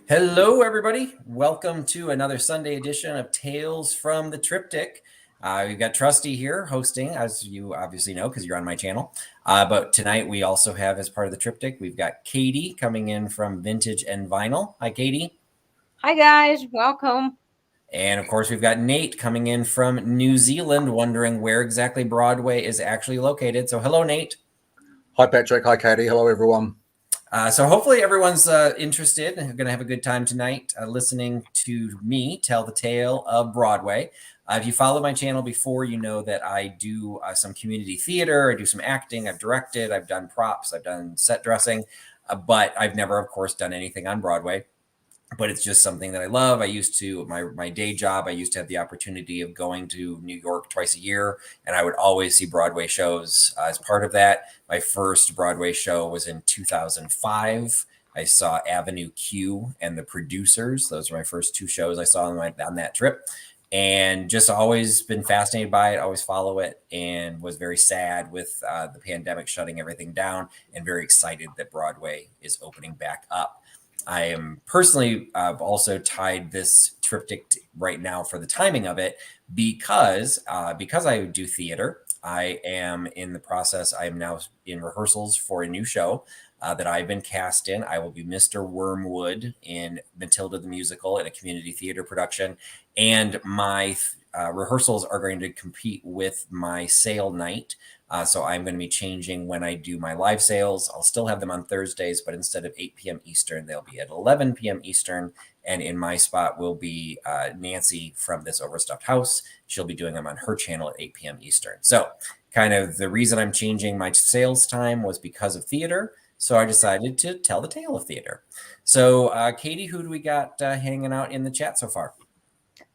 Hello, everybody. Welcome to another Sunday edition of Tales from the Triptych. We've got Trusty here hosting, as you obviously know, because you're on my channel. But tonight we also have, as part of the Triptych, we've got Katie coming in from Vintage and Vinyl. Hi, Katie. Hi, guys. Welcome. And of course, we've got Nate coming in from New Zealand, wondering where exactly Broadway is actually located. So hello, Nate. Hi, Patrick. Hi, Katie. Hello, everyone. So hopefully everyone's interested and going to have a good time tonight listening to me tell the tale of Broadway. If you followed my channel before, you know that I do some community theater. I do some acting. I've directed. I've done props. I've done set dressing. But I've never, of course, done anything on Broadway. But it's just something that I love. I used to, my day job, I used to have the opportunity of going to New York twice a year, and I would always see Broadway shows as part of that. My first Broadway show was in 2005. I saw Avenue Q and The Producers. Those are my first two shows I saw on that trip, and just always been fascinated by it, always follow it, and was very sad with the pandemic shutting everything down, and very excited that Broadway is opening back up. I am personally also tied this triptych right now for the timing of it because I do theater. I am in the process. I am now in rehearsals for a new show that I've been cast in. I will be Mr. Wormwood in Matilda the Musical in a community theater production. And my rehearsals are going to compete with my sale night. So I'm going to be changing when I do my live sales. I'll still have them on Thursdays, but instead of 8 p.m. Eastern, they'll be at 11 p.m. Eastern. And in my spot will be Nancy from This Overstuffed House. She'll be doing them on her channel at 8 p.m. Eastern. So kind of the reason I'm changing my sales time was because of theater. So I decided to tell the tale of theater. So Katie, who do we got hanging out in the chat so far?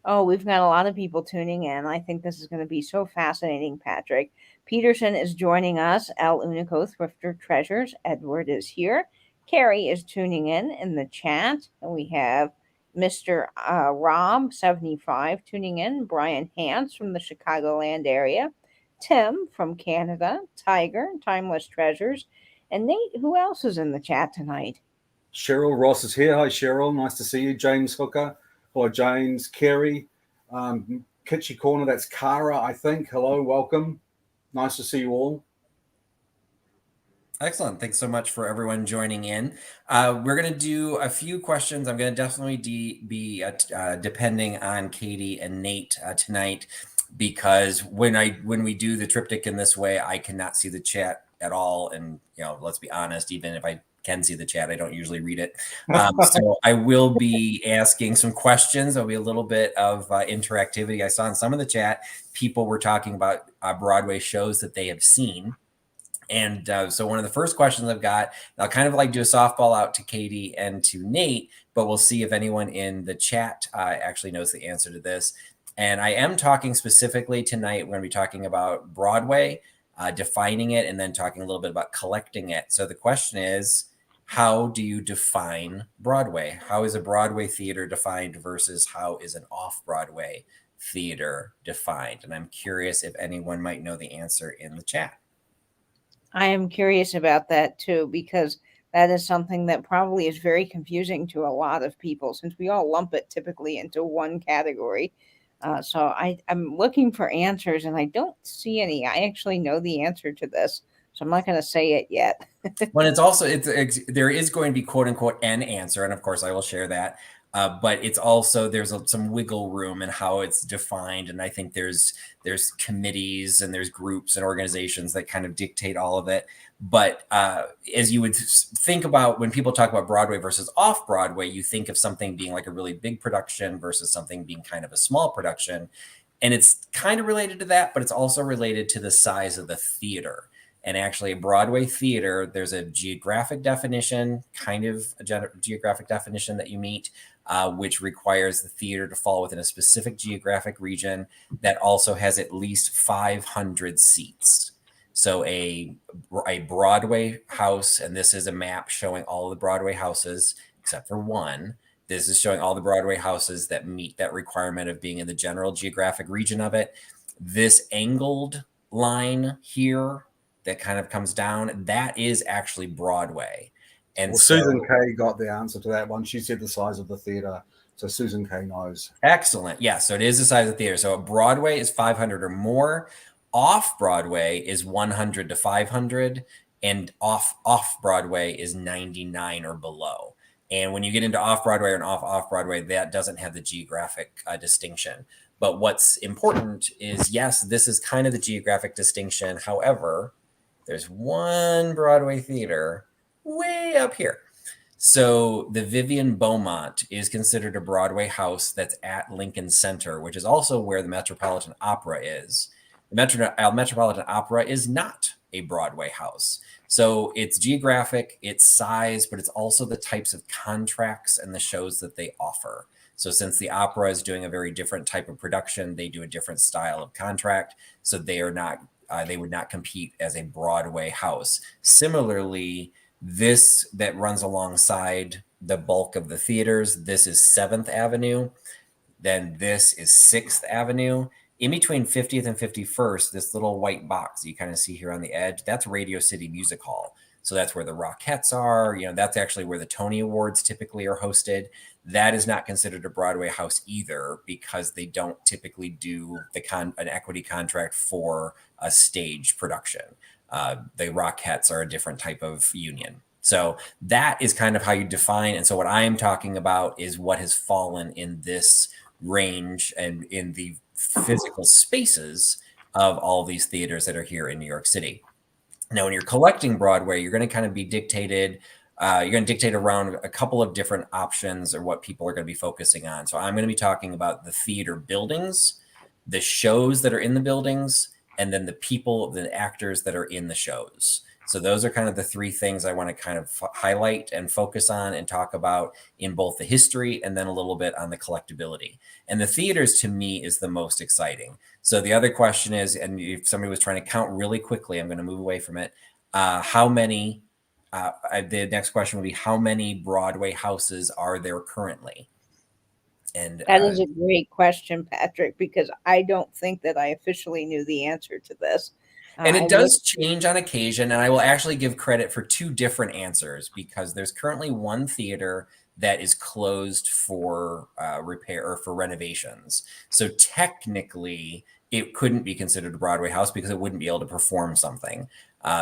Oh, we've got a lot of people tuning in. I think this is going to be so fascinating, Patrick. Peterson is joining us. El Unico Thrifter Treasures. Edward is here. Carrie is tuning in the chat. And we have Mr. Rob75 tuning in. Brian Hans from the Chicagoland area. Tim from Canada. Tiger, Timeless Treasures. And Nate, who else is in the chat tonight? Cheryl Ross is here. Hi, Cheryl. Nice to see you. James Hooker. Hello, James. Kerry. Kitschy Corner. That's Cara, I think. Hello. Welcome. Nice to see you all. Excellent. Thanks so much for everyone joining in. We're going to do a few questions. I'm going to definitely be depending on Katie and Nate tonight, because when we do the triptych in this way, I cannot see the chat at all. And, let's be honest, even if I can see the chat, I don't usually read it. So I will be asking some questions. There'll be a little bit of interactivity. I saw in some of the chat, people were talking about Broadway shows that they have seen. And so one of the first questions I've got, I'll kind of like do a softball out to Katie and to Nate, but we'll see if anyone in the chat actually knows the answer to this. And I am talking specifically tonight, we're going to be talking about Broadway, defining it, and then talking a little bit about collecting it. So the question is, how do you define Broadway? How is a Broadway theater defined versus how is an off-Broadway theater defined? And I'm curious if anyone might know the answer in the chat. I am curious about that too, because that is something that probably is very confusing to a lot of people, since we all lump it typically into one category. So I'm looking for answers, and I don't see any. I actually know the answer to this, so I'm not going to say it yet. Well, it's also there is going to be quote unquote an answer, and of course I will share that. But it's also there's some wiggle room in how it's defined, and I think there's committees and there's groups and organizations that kind of dictate all of it. But as you would think about when people talk about Broadway versus off Broadway, you think of something being like a really big production versus something being kind of a small production, and it's kind of related to that, but it's also related to the size of the theater. And actually, a Broadway theater, there's a geographic definition, kind of a geographic definition that you meet, which requires the theater to fall within a specific geographic region that also has at least 500 seats. So a Broadway house, and this is a map showing all of the Broadway houses, except for one. This is showing all the Broadway houses that meet that requirement of being in the general geographic region of it. This angled line here that kind of comes down, that is actually Broadway. And well, so, Susan Kay got the answer to that one. She said the size of the theater. So Susan Kay knows. excellent. Yeah. So it is the size of the theater. So Broadway is 500 or more. Off Broadway is 100 to 500. And off Broadway is 99 or below. And when you get into off Broadway and off Broadway, that doesn't have the geographic distinction. But what's important is, yes, this is kind of the geographic distinction. However, there's one Broadway theater way up here. So the Vivian Beaumont is considered a Broadway house that's at Lincoln Center, which is also where the Metropolitan Opera is. The Metropolitan Opera is not a Broadway house. So it's geographic, it's size, but it's also the types of contracts and the shows that they offer. So since the opera is doing a very different type of production, they do a different style of contract. So they would not compete as a Broadway house. Similarly, this that runs alongside the bulk of the theaters, this is 7th Avenue. Then this is 6th Avenue. In between 50th and 51st, this little white box you kind of see here on the edge, that's Radio City Music Hall. So that's where the Rockettes are. That's actually where the Tony Awards typically are hosted. That is not considered a Broadway house either, because they don't typically do an equity contract for a stage production. The Rockettes are a different type of union. So that is kind of how you define. And so what I am talking about is what has fallen in this range and in the physical spaces of all these theaters that are here in New York City. Now, when you're collecting Broadway, you're going to kind of be dictated. You're going to dictate around a couple of different options or what people are going to be focusing on. So I'm going to be talking about the theater buildings, the shows that are in the buildings, and then the people, the actors that are in the shows. So those are kind of the three things I want to kind of highlight and focus on and talk about in both the history and then a little bit on the collectibility. And the theaters to me is the most exciting. So the other question is, and if somebody was trying to count really quickly, I'm going to move away from it. How many, the next question would be, how many Broadway houses are there currently? And that is a great question, Patrick, because I don't think that I officially knew the answer to this. And it does change on occasion, and I will actually give credit for two different answers, because there's currently one theater that is closed for repair or for renovations. So technically, it couldn't be considered a Broadway house because it wouldn't be able to perform something.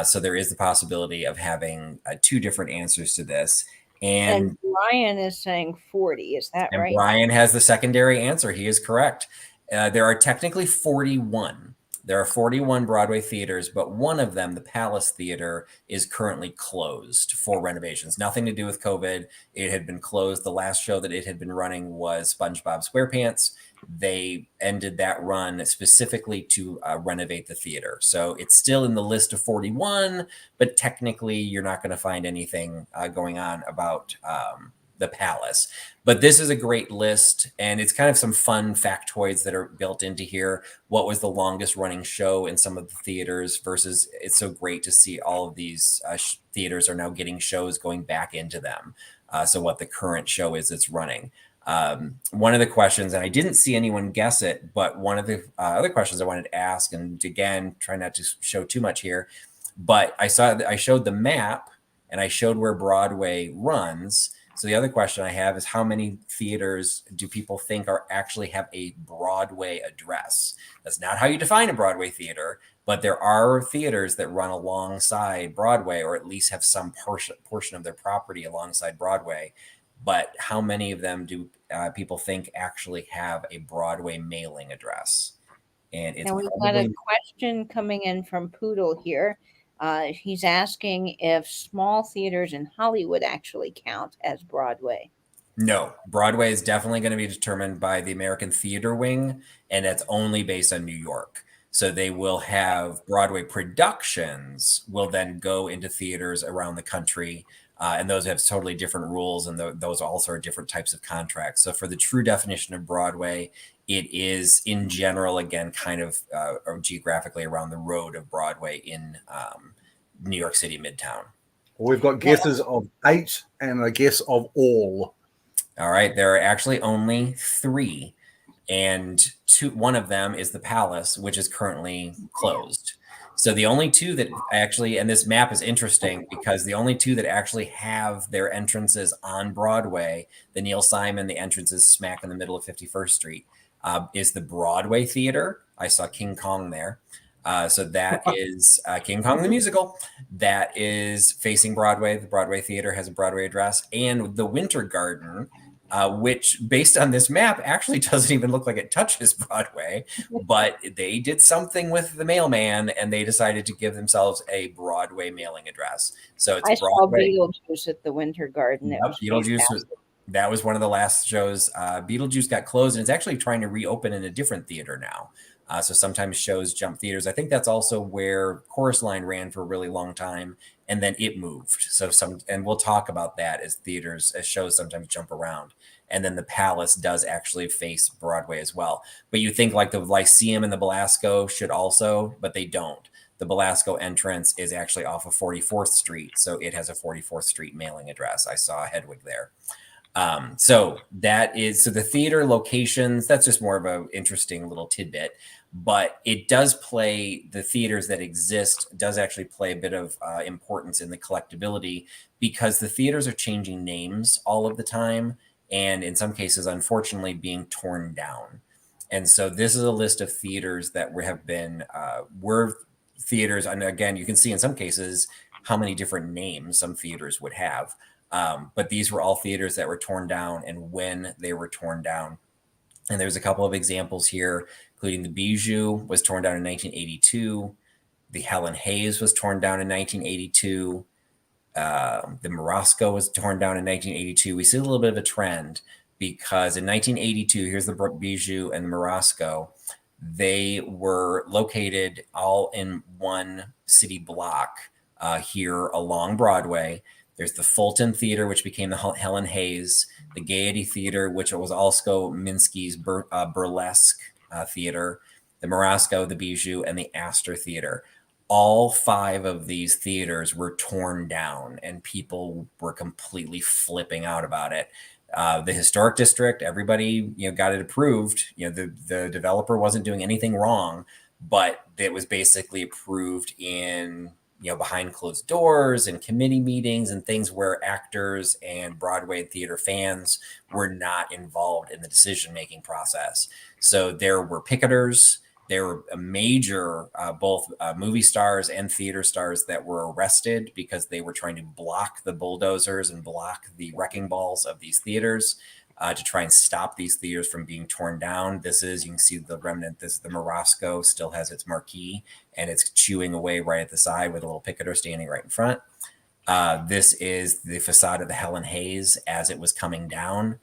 So there is the possibility of having two different answers to this. And Brian is saying 40. Is that right? Brian has the secondary answer. He is correct. There are technically 41. There are 41 Broadway theaters, but one of them, the Palace Theater, is currently closed for renovations. Nothing to do with COVID. It had been closed. The last show that it had been running was SpongeBob SquarePants. They ended that run specifically to renovate the theater. So it's still in the list of 41, but technically you're not going to find anything going on about the Palace. But this is a great list, and it's kind of some fun factoids that are built into here. What was the longest running show in some of the theaters versus it's so great to see all of these theaters are now getting shows going back into them. So what the current show is that's running. One of the questions, and I didn't see anyone guess it, but one of the other questions I wanted to ask, and again, try not to show too much here, but I showed the map and I showed where Broadway runs. So the other question I have is, how many theaters do people think actually have a Broadway address? That's not how you define a Broadway theater, but there are theaters that run alongside Broadway, or at least have some portion of their property alongside Broadway. But how many of them do people think actually have a Broadway mailing address? And it's we've got a question coming in from Poodle here. He's asking if small theaters in Hollywood actually count as Broadway. No, Broadway is definitely going to be determined by the American Theater Wing, and that's only based on New York. So they will have Broadway productions will then go into theaters around the country, and those have totally different rules, and those also are different types of contracts. So for the true definition of Broadway, it is in general, again, kind of geographically around the road of Broadway in New York City Midtown. We've got guesses of 8 and a guess of all. All right. There are actually only 3. And one of them is the Palace, which is currently closed. So the only two that actually, and this map is interesting because the only two that actually have their entrances on Broadway, the Neil Simon, the entrance is smack in the middle of 51st Street, is the Broadway Theater. I saw King Kong there. So that is King Kong the musical. That is facing Broadway. The Broadway Theater has a Broadway address. And the Winter Garden, which based on this map actually doesn't even look like it touches Broadway, but they did something with the mailman and they decided to give themselves a Broadway mailing address. So it's I Broadway. saw Beetlejuice at the Winter Garden. Yep, It was Beetlejuice that was one of the last shows. Beetlejuice got closed and it's actually trying to reopen in a different theater now. So sometimes shows jump theaters. I think that's also where Chorus Line ran for a really long time, and then it moved. And we'll talk about that as shows sometimes jump around. And then the Palace does actually face Broadway as well. But you think like the Lyceum and the Belasco should also, but they don't. The Belasco entrance is actually off of 44th Street, so it has a 44th Street mailing address. I saw a Hedwig there. So the theater locations, that's just more of an interesting little tidbit, but it does play, the theaters that exist does actually play a bit of importance in the collectibility because the theaters are changing names all of the time. And in some cases, unfortunately, being torn down. And so this is a list of theaters that were theaters. And again, you can see in some cases how many different names some theaters would have. But these were all theaters that were torn down and when they were torn down. And there's a couple of examples here, including the Bijou was torn down in 1982. The Helen Hayes was torn down in 1982. The Morosco was torn down in 1982. We see a little bit of a trend because in 1982, here's the Bijou and the Morosco. They were located all in one city block here along Broadway. There's the Fulton Theater, which became the Helen Hayes, the Gaiety Theater, which was also Minsky's burlesque theater, the Morosco, the Bijou, and the Astor Theater. All 5 of these theaters were torn down and people were completely flipping out about it. The historic district, everybody, got it approved. The developer wasn't doing anything wrong, but it was basically approved in, behind closed doors and committee meetings and things where actors and Broadway and theater fans were not involved in the decision-making process. So there were picketers. There were a major, both movie stars and theater stars that were arrested because they were trying to block the bulldozers and block the wrecking balls of these theaters to try and stop these theaters from being torn down. You can see the remnant. The Morosco still has its marquee and it's chewing away right at the side with a little picketer standing right in front. This is the facade of the Helen Hayes as it was coming down.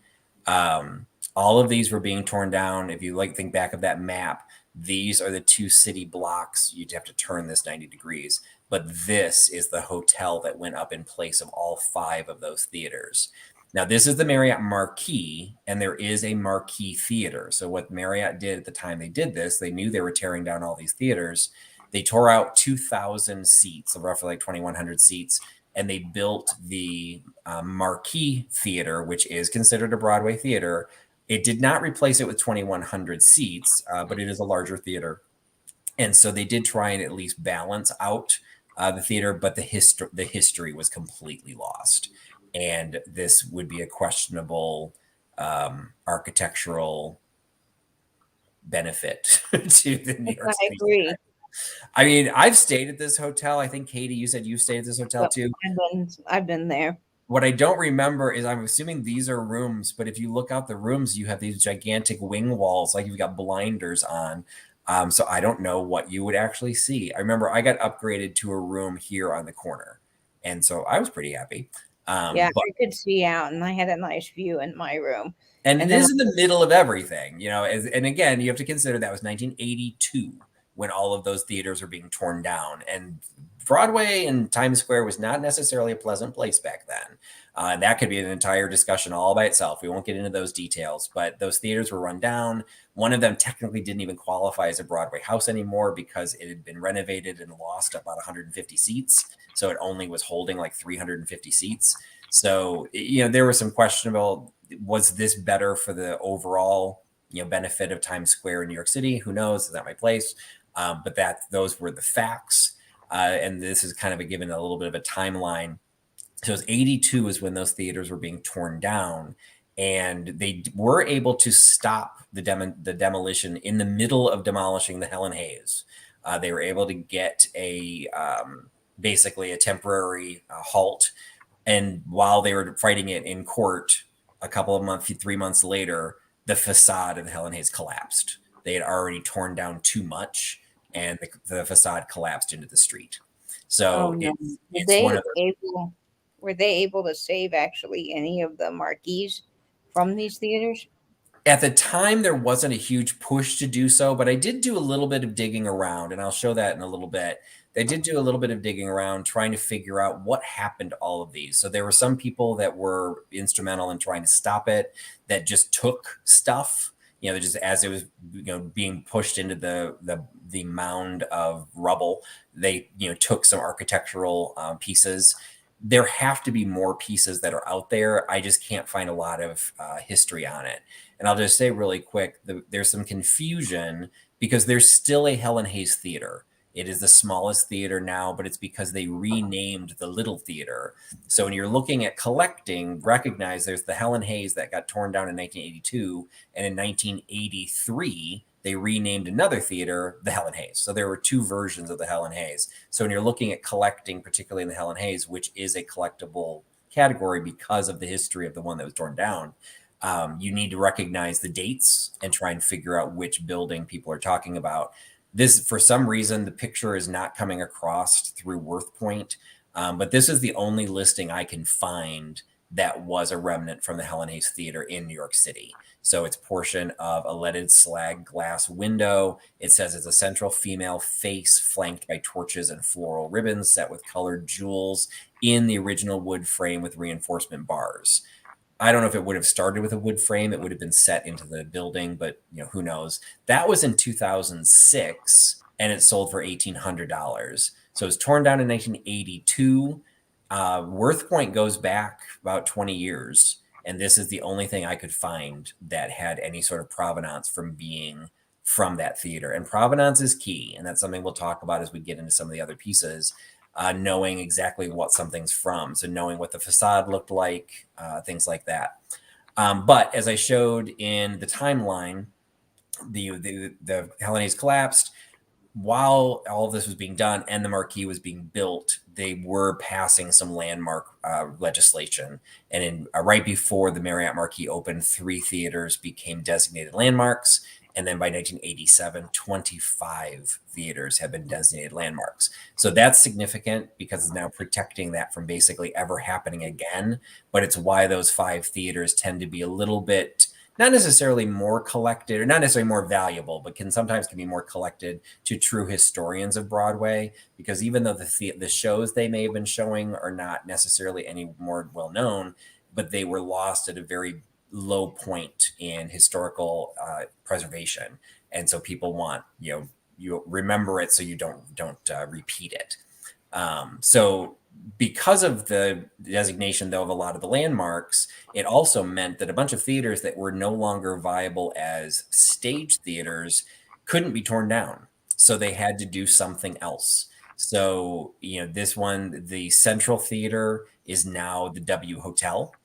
All of these were being torn down. If you think back of that map, these are the 2 city blocks. You'd have to turn this 90 degrees. But this is the hotel that went up in place of all 5 of those theaters. Now, this is the Marriott Marquis, and there is a Marquis Theater. So what Marriott did at the time they did this, they knew they were tearing down all these theaters. They tore out 2,000 seats, so roughly like 2,100 seats, and they built the Marquis Theater, which is considered a Broadway theater. It did not replace it with 2,100 seats, but it is a larger theater. And so they did try and at least balance out the theater, but the history was completely lost. And this would be a questionable architectural benefit to the New York City. I agree. I mean, I've stayed at this hotel. I think, Katie, you said you stayed at this hotel too. I've been there. What I don't remember is I'm assuming these are rooms, but if you look out the rooms, you have these gigantic wing walls, like you've got blinders on. So I don't know what you would actually see. I remember I got upgraded to a room here on the corner. And so I was pretty happy. I could see out and I had a nice view in my room. And it is in the middle of everything, and again, you have to consider that was 1982 when all of those theaters were being torn down. And Broadway and Times Square was not necessarily a pleasant place back then. That could be an entire discussion all by itself. We won't get into those details, but those theaters were run down. One of them technically didn't even qualify as a Broadway house anymore because it had been renovated and lost about 150 seats. So it only was holding like 350 seats. So, there was some questionable, was this better for the overall, benefit of Times Square in New York City? Who knows? Is that my place? But those were the facts. And this is kind of given a little bit of a timeline. So it was 82 is when those theaters were being torn down, and they were able to stop the demolition in the middle of demolishing the Helen Hayes. They were able to get basically a temporary halt. And while they were fighting it in court, a couple of months, 3 months later, the facade of the Helen Hayes collapsed. They had already torn down too much, and the facade collapsed into the street. So no. it's one of those. Were they able to save actually any of the marquees from these theaters? At the time, there wasn't a huge push to do so, but I did do a little bit of digging around, and I'll show that in a little bit. They did do a little bit of digging around, trying to figure out what happened to all of these. So there were some people that were instrumental in trying to stop it, that just took stuff, just as it was, being pushed into the mound of rubble. They, took some architectural pieces. There have to be more pieces that are out there. I just can't find a lot of history on it. And I'll just say really quick, there's some confusion because there's still a Helen Hayes Theater. It is the smallest theater now, but it's because they renamed the Little Theater. So when you're looking at collecting, recognize there's the Helen Hayes that got torn down in 1982. And in 1983, they renamed another theater the Helen Hayes. So there were two versions of the Helen Hayes. So when you're looking at collecting, particularly in the Helen Hayes, which is a collectible category because of the history of the one that was torn down, you need to recognize the dates and try and figure out which building people are talking about. This, for some reason, the picture is not coming across through WorthPoint, but this is the only listing I can find that was a remnant from the Helen Hayes Theater in New York City. So it's a portion of a leaded slag glass window. It says it's a central female face flanked by torches and floral ribbons set with colored jewels in the original wood frame with reinforcement bars. I don't know if it would have started with a wood frame. It would have been set into the building, but who knows? That was in 2006, and it sold for $1,800. So it was torn down in 1982. WorthPoint goes back about 20 years, and this is the only thing I could find that had any sort of provenance from being from that theater. And provenance is key, and that's something we'll talk about as we get into some of the other pieces. Knowing exactly what something's from. So knowing what the facade looked like, things like that. But as I showed in the timeline, the Helen Hayes collapsed. While all of this was being done and the marquee was being built, they were passing some landmark legislation. And right before the Marriott Marquis opened, 3 theaters became designated landmarks. And then by 1987, 25 theaters have been designated landmarks. So that's significant because it's now protecting that from basically ever happening again. But it's why those 5 theaters tend to be a little bit, not necessarily more collected or not necessarily more valuable, but sometimes be more collected to true historians of Broadway. Because even though the shows they may have been showing are not necessarily any more well known, but they were lost at a very low point in historical preservation, and so people want you remember it so you don't repeat it. So because of the designation though of a lot of the landmarks, it also meant that a bunch of theaters that were no longer viable as stage theaters couldn't be torn down, so they had to do something else. So this one, the Central Theater, is now the W Hotel.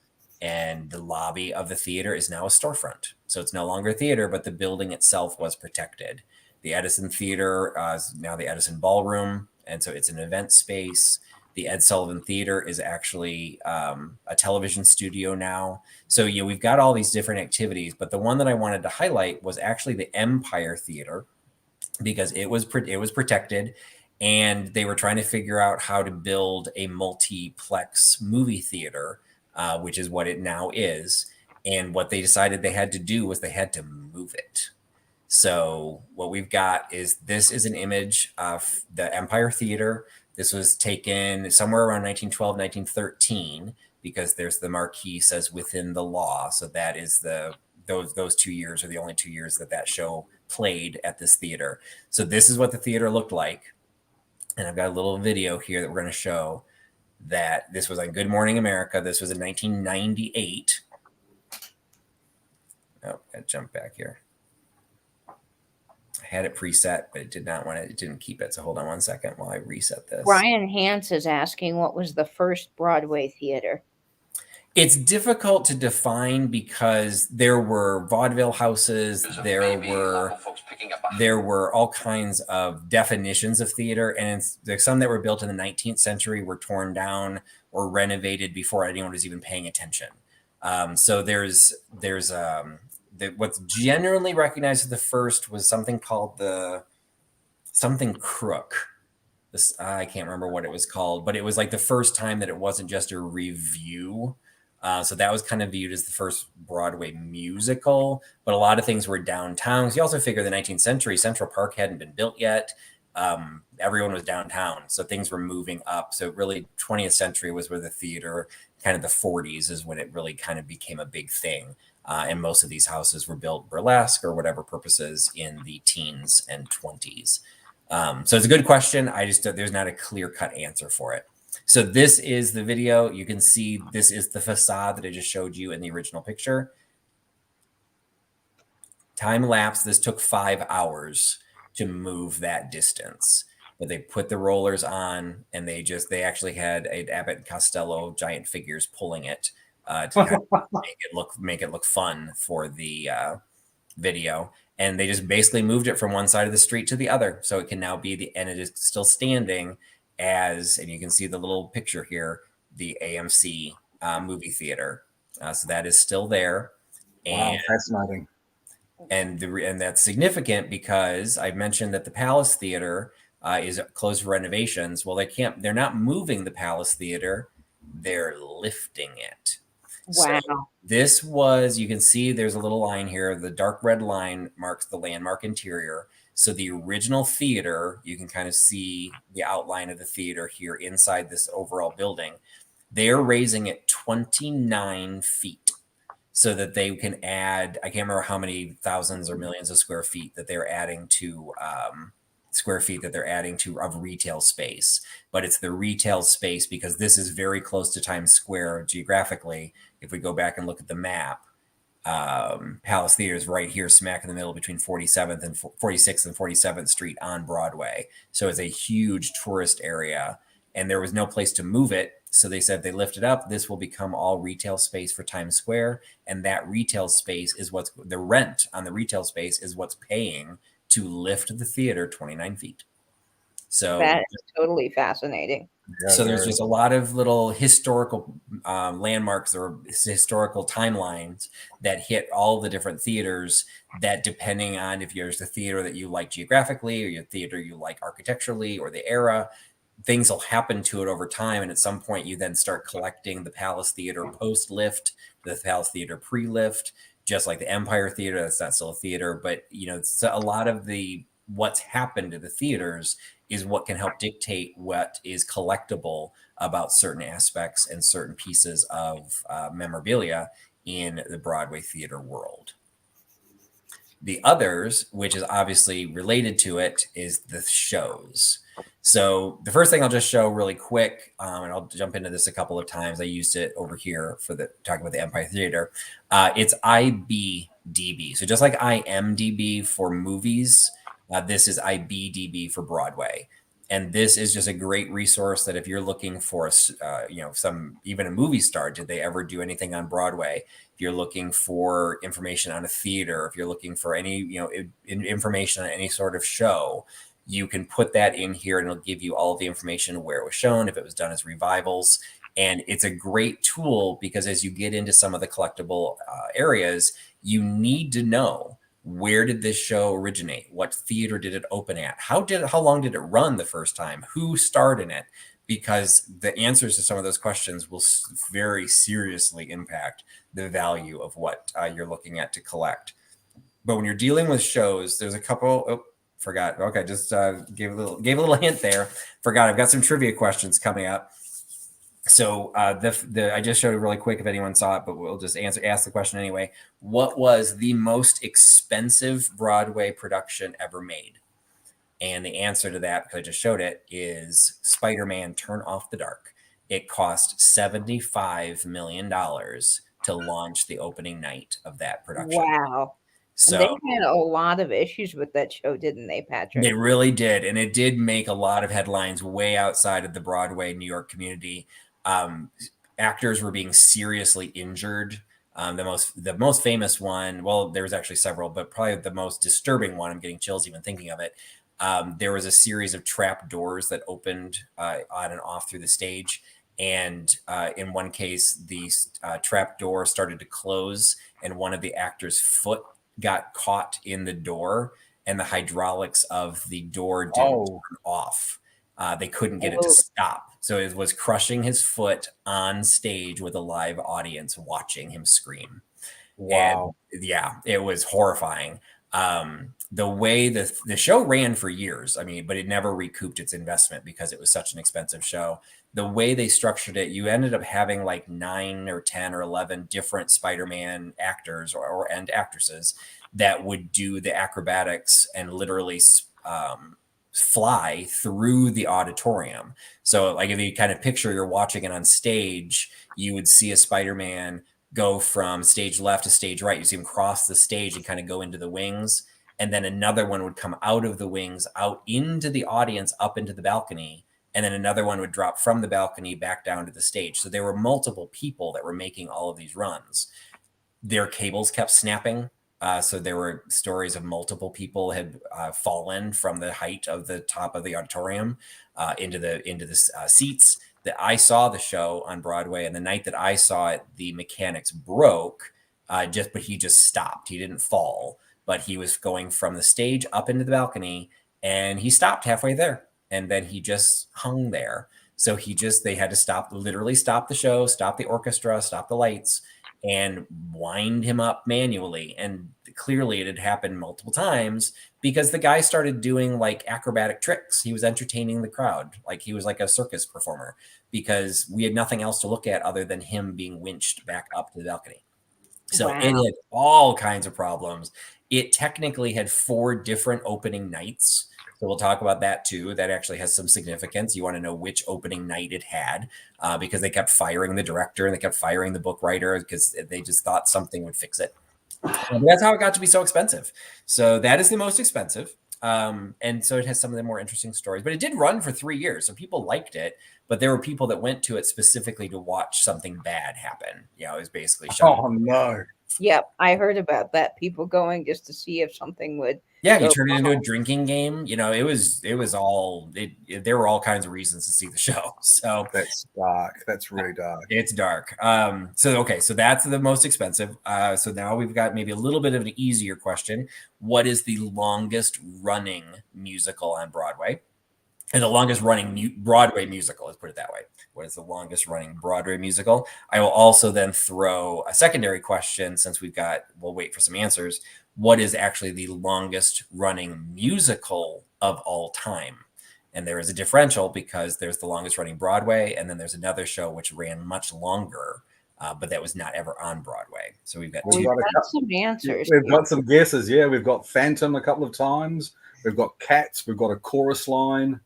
And the lobby of the theater is now a storefront. So it's no longer a theater, but the building itself was protected. The Edison Theater is now the Edison Ballroom. And so it's an event space. The Ed Sullivan Theater is actually a television studio now. So we've got all these different activities. But the one that I wanted to highlight was actually the Empire Theater, because it was protected. And they were trying to figure out how to build a multiplex movie theater, which is what it now is. And what they decided they had to do was they had to move it. So what we've got is, this is an image of the Empire Theater. This was taken somewhere around 1912, 1913, because there's the marquee says within the law. So that is those 2 years are the only 2 years that show played at this theater. So this is what the theater looked like. And I've got a little video here that we're going to show. That this was on Good Morning America. This was in 1998. Oh, I gotta jump back here. had it preset, but it did not want it didn't keep it. So hold on one second while I reset this. Brian Hance is asking, what was the first Broadway theater? It's difficult to define because there were vaudeville houses, there were all kinds of definitions of theater, and there's some that were built in the 19th century were torn down or renovated before anyone was even paying attention. So there's what's generally recognized as the first was something called something Crook. I can't remember what it was called, but it was like the first time that it wasn't just a review. So that was kind of viewed as the first Broadway musical, but a lot of things were downtown. So you also figure the 19th century, Central Park hadn't been built yet. Everyone was downtown, so things were moving up. So really 20th century was where the theater, kind of the 40s is when it really kind of became a big thing. And most of these houses were built burlesque or whatever purposes in the teens and 20s. So it's a good question. There's not a clear-cut answer for it. So this is the video. You can see this is the facade that I just showed you in the original picture. Time lapse. This took 5 hours to move that distance. But they put the rollers on, and they actually had a Abbott and Costello giant figures pulling it to kind of make it look fun for the video. And they just basically moved it from one side of the street to the other, so it can now be and it is still standing as, and you can see the little picture here, the AMC movie theater. So that is still there. Wow, fascinating. And that's significant because I mentioned that the Palace Theater is closed for renovations. Well, they're not moving the Palace Theater, they're lifting it. Wow. So this was, you can see there's a little line here. The dark red line marks the landmark interior. So the original theater, you can kind of see the outline of the theater here inside this overall building. They're raising it 29 feet so that they can add, I can't remember how many thousands or millions of square feet that they're adding to of retail space. But it's the retail space because this is very close to Times Square geographically. If we go back and look at the map, Palace Theater is right here, smack in the middle between 46th and 47th Street on Broadway. So it's a huge tourist area, and there was no place to move it. So they said they lift it up. This will become all retail space for Times Square, and that retail space is the rent on the retail space is what's paying to lift the theater 29 feet. So that is totally fascinating. So there's just a lot of little historical landmarks or historical timelines that hit all the different theaters that, depending on if there's the theater that you like geographically or your theater you like architecturally or the era, things will happen to it over time. And at some point you then start collecting the Palace Theater post-lift, the Palace Theater pre-lift, just like the Empire Theater. That's not still a theater, but it's a lot of what's happened to the theaters is what can help dictate what is collectible about certain aspects and certain pieces of memorabilia in the Broadway theater world. The others, which is obviously related to it, is the shows. So the first thing I'll just show really quick, and I'll jump into this a couple of times. I used it over here for talking about the Empire Theater. It's IBDB. So just like IMDB for movies, this is IBDB for Broadway. And this is just a great resource that if you're looking for, even a movie star, did they ever do anything on Broadway? If you're looking for information on a theater, if you're looking for any, information on any sort of show, you can put that in here and it'll give you all of the information where it was shown, if it was done as revivals. And it's a great tool because as you get into some of the collectible areas, you need to know, where did this show originate? What theater did it open at? How long did it run the first time? Who starred in it? Because the answers to some of those questions will very seriously impact the value of what you're looking at to collect. But when you're dealing with shows, there's a couple. Oh, forgot. Okay, just gave a little hint there. Forgot. I've got some trivia questions coming up. So I just showed it really quick if anyone saw it, but we'll just ask the question anyway. What was the most expensive Broadway production ever made? And the answer to that, because I just showed it, is Spider-Man Turn Off the Dark. It cost $75 million to launch the opening night of that production. Wow. And they So had a lot of issues with that show, didn't they, Patrick? they really did. And it did make a lot of headlines way outside of the Broadway, New York community. Actors were being seriously injured. The most famous one, well, there was actually several, but probably the most disturbing one, I'm getting chills even thinking of it. There was a series of trap doors that opened on and off through the stage. And in one case, the trap door started to close, and one of the actors' foot got caught in the door, and the hydraulics of the door didn't turn off. They couldn't get it to stop. So it was crushing his foot on stage with a live audience watching him scream. Wow. And yeah, it was horrifying. The way the show ran for years, I mean, but it never recouped its investment because it was such an expensive show. The way they structured it, you ended up having like 9 or 10 or 11 different Spider-Man actors and actresses that would do the acrobatics and literally fly through the auditorium. So like if you kind of picture you're watching it on stage, you would see a Spider-Man go from stage left to stage right. You see him cross the stage and kind of go into the wings. And then another one would come out of the wings, out into the audience, up into the balcony. And then another one would drop from the balcony back down to the stage. So there were multiple people that were making all of these runs. Their cables kept snapping. So there were stories of multiple people had fallen from the height of the top of the auditorium into the seats. That I saw the show on Broadway, and the night that I saw it, the mechanics broke. But he just stopped. He didn't fall, but he was going from the stage up into the balcony, and he stopped halfway there, and then he just hung there. So they had to literally stop the show, stop the orchestra, stop the lights, and wind him up manually. And clearly it had happened multiple times because the guy started doing like acrobatic tricks. He was entertaining the crowd. Like he was like a circus performer because we had nothing else to look at other than him being winched back up to the balcony. So It had all kinds of problems. It technically had 4 different opening nights. So we'll talk about that too. That actually has some significance. You want to know which opening night it had because they kept firing the director and they kept firing the book writer because they just thought something would fix it. That's how it got to be so expensive. So that is the most expensive. And so it has some of the more interesting stories, but it did run for 3 years. So people liked it, but there were people that went to it specifically to watch something bad happen. You know, it was basically Oh no. Yep, I heard about that. People going just to see if something would. Yeah, you turned it into a drinking game. You know, there were all kinds of reasons to see the show. So that's dark. That's really dark. It's dark. So that's the most expensive. So now we've got maybe a little bit of an easier question. What is the longest running musical on Broadway? And the longest running Broadway musical, let's put it that way. What is the longest running Broadway musical? I will also then throw a secondary question since we'll wait for some answers. What is actually the longest running musical of all time? And there is a differential because there's the longest running Broadway, and then there's another show which ran much longer, but that was not ever on Broadway. So we've got some answers. We've got some guesses. Yeah, we've got Phantom a couple of times. We've got Cats. We've got a chorus line.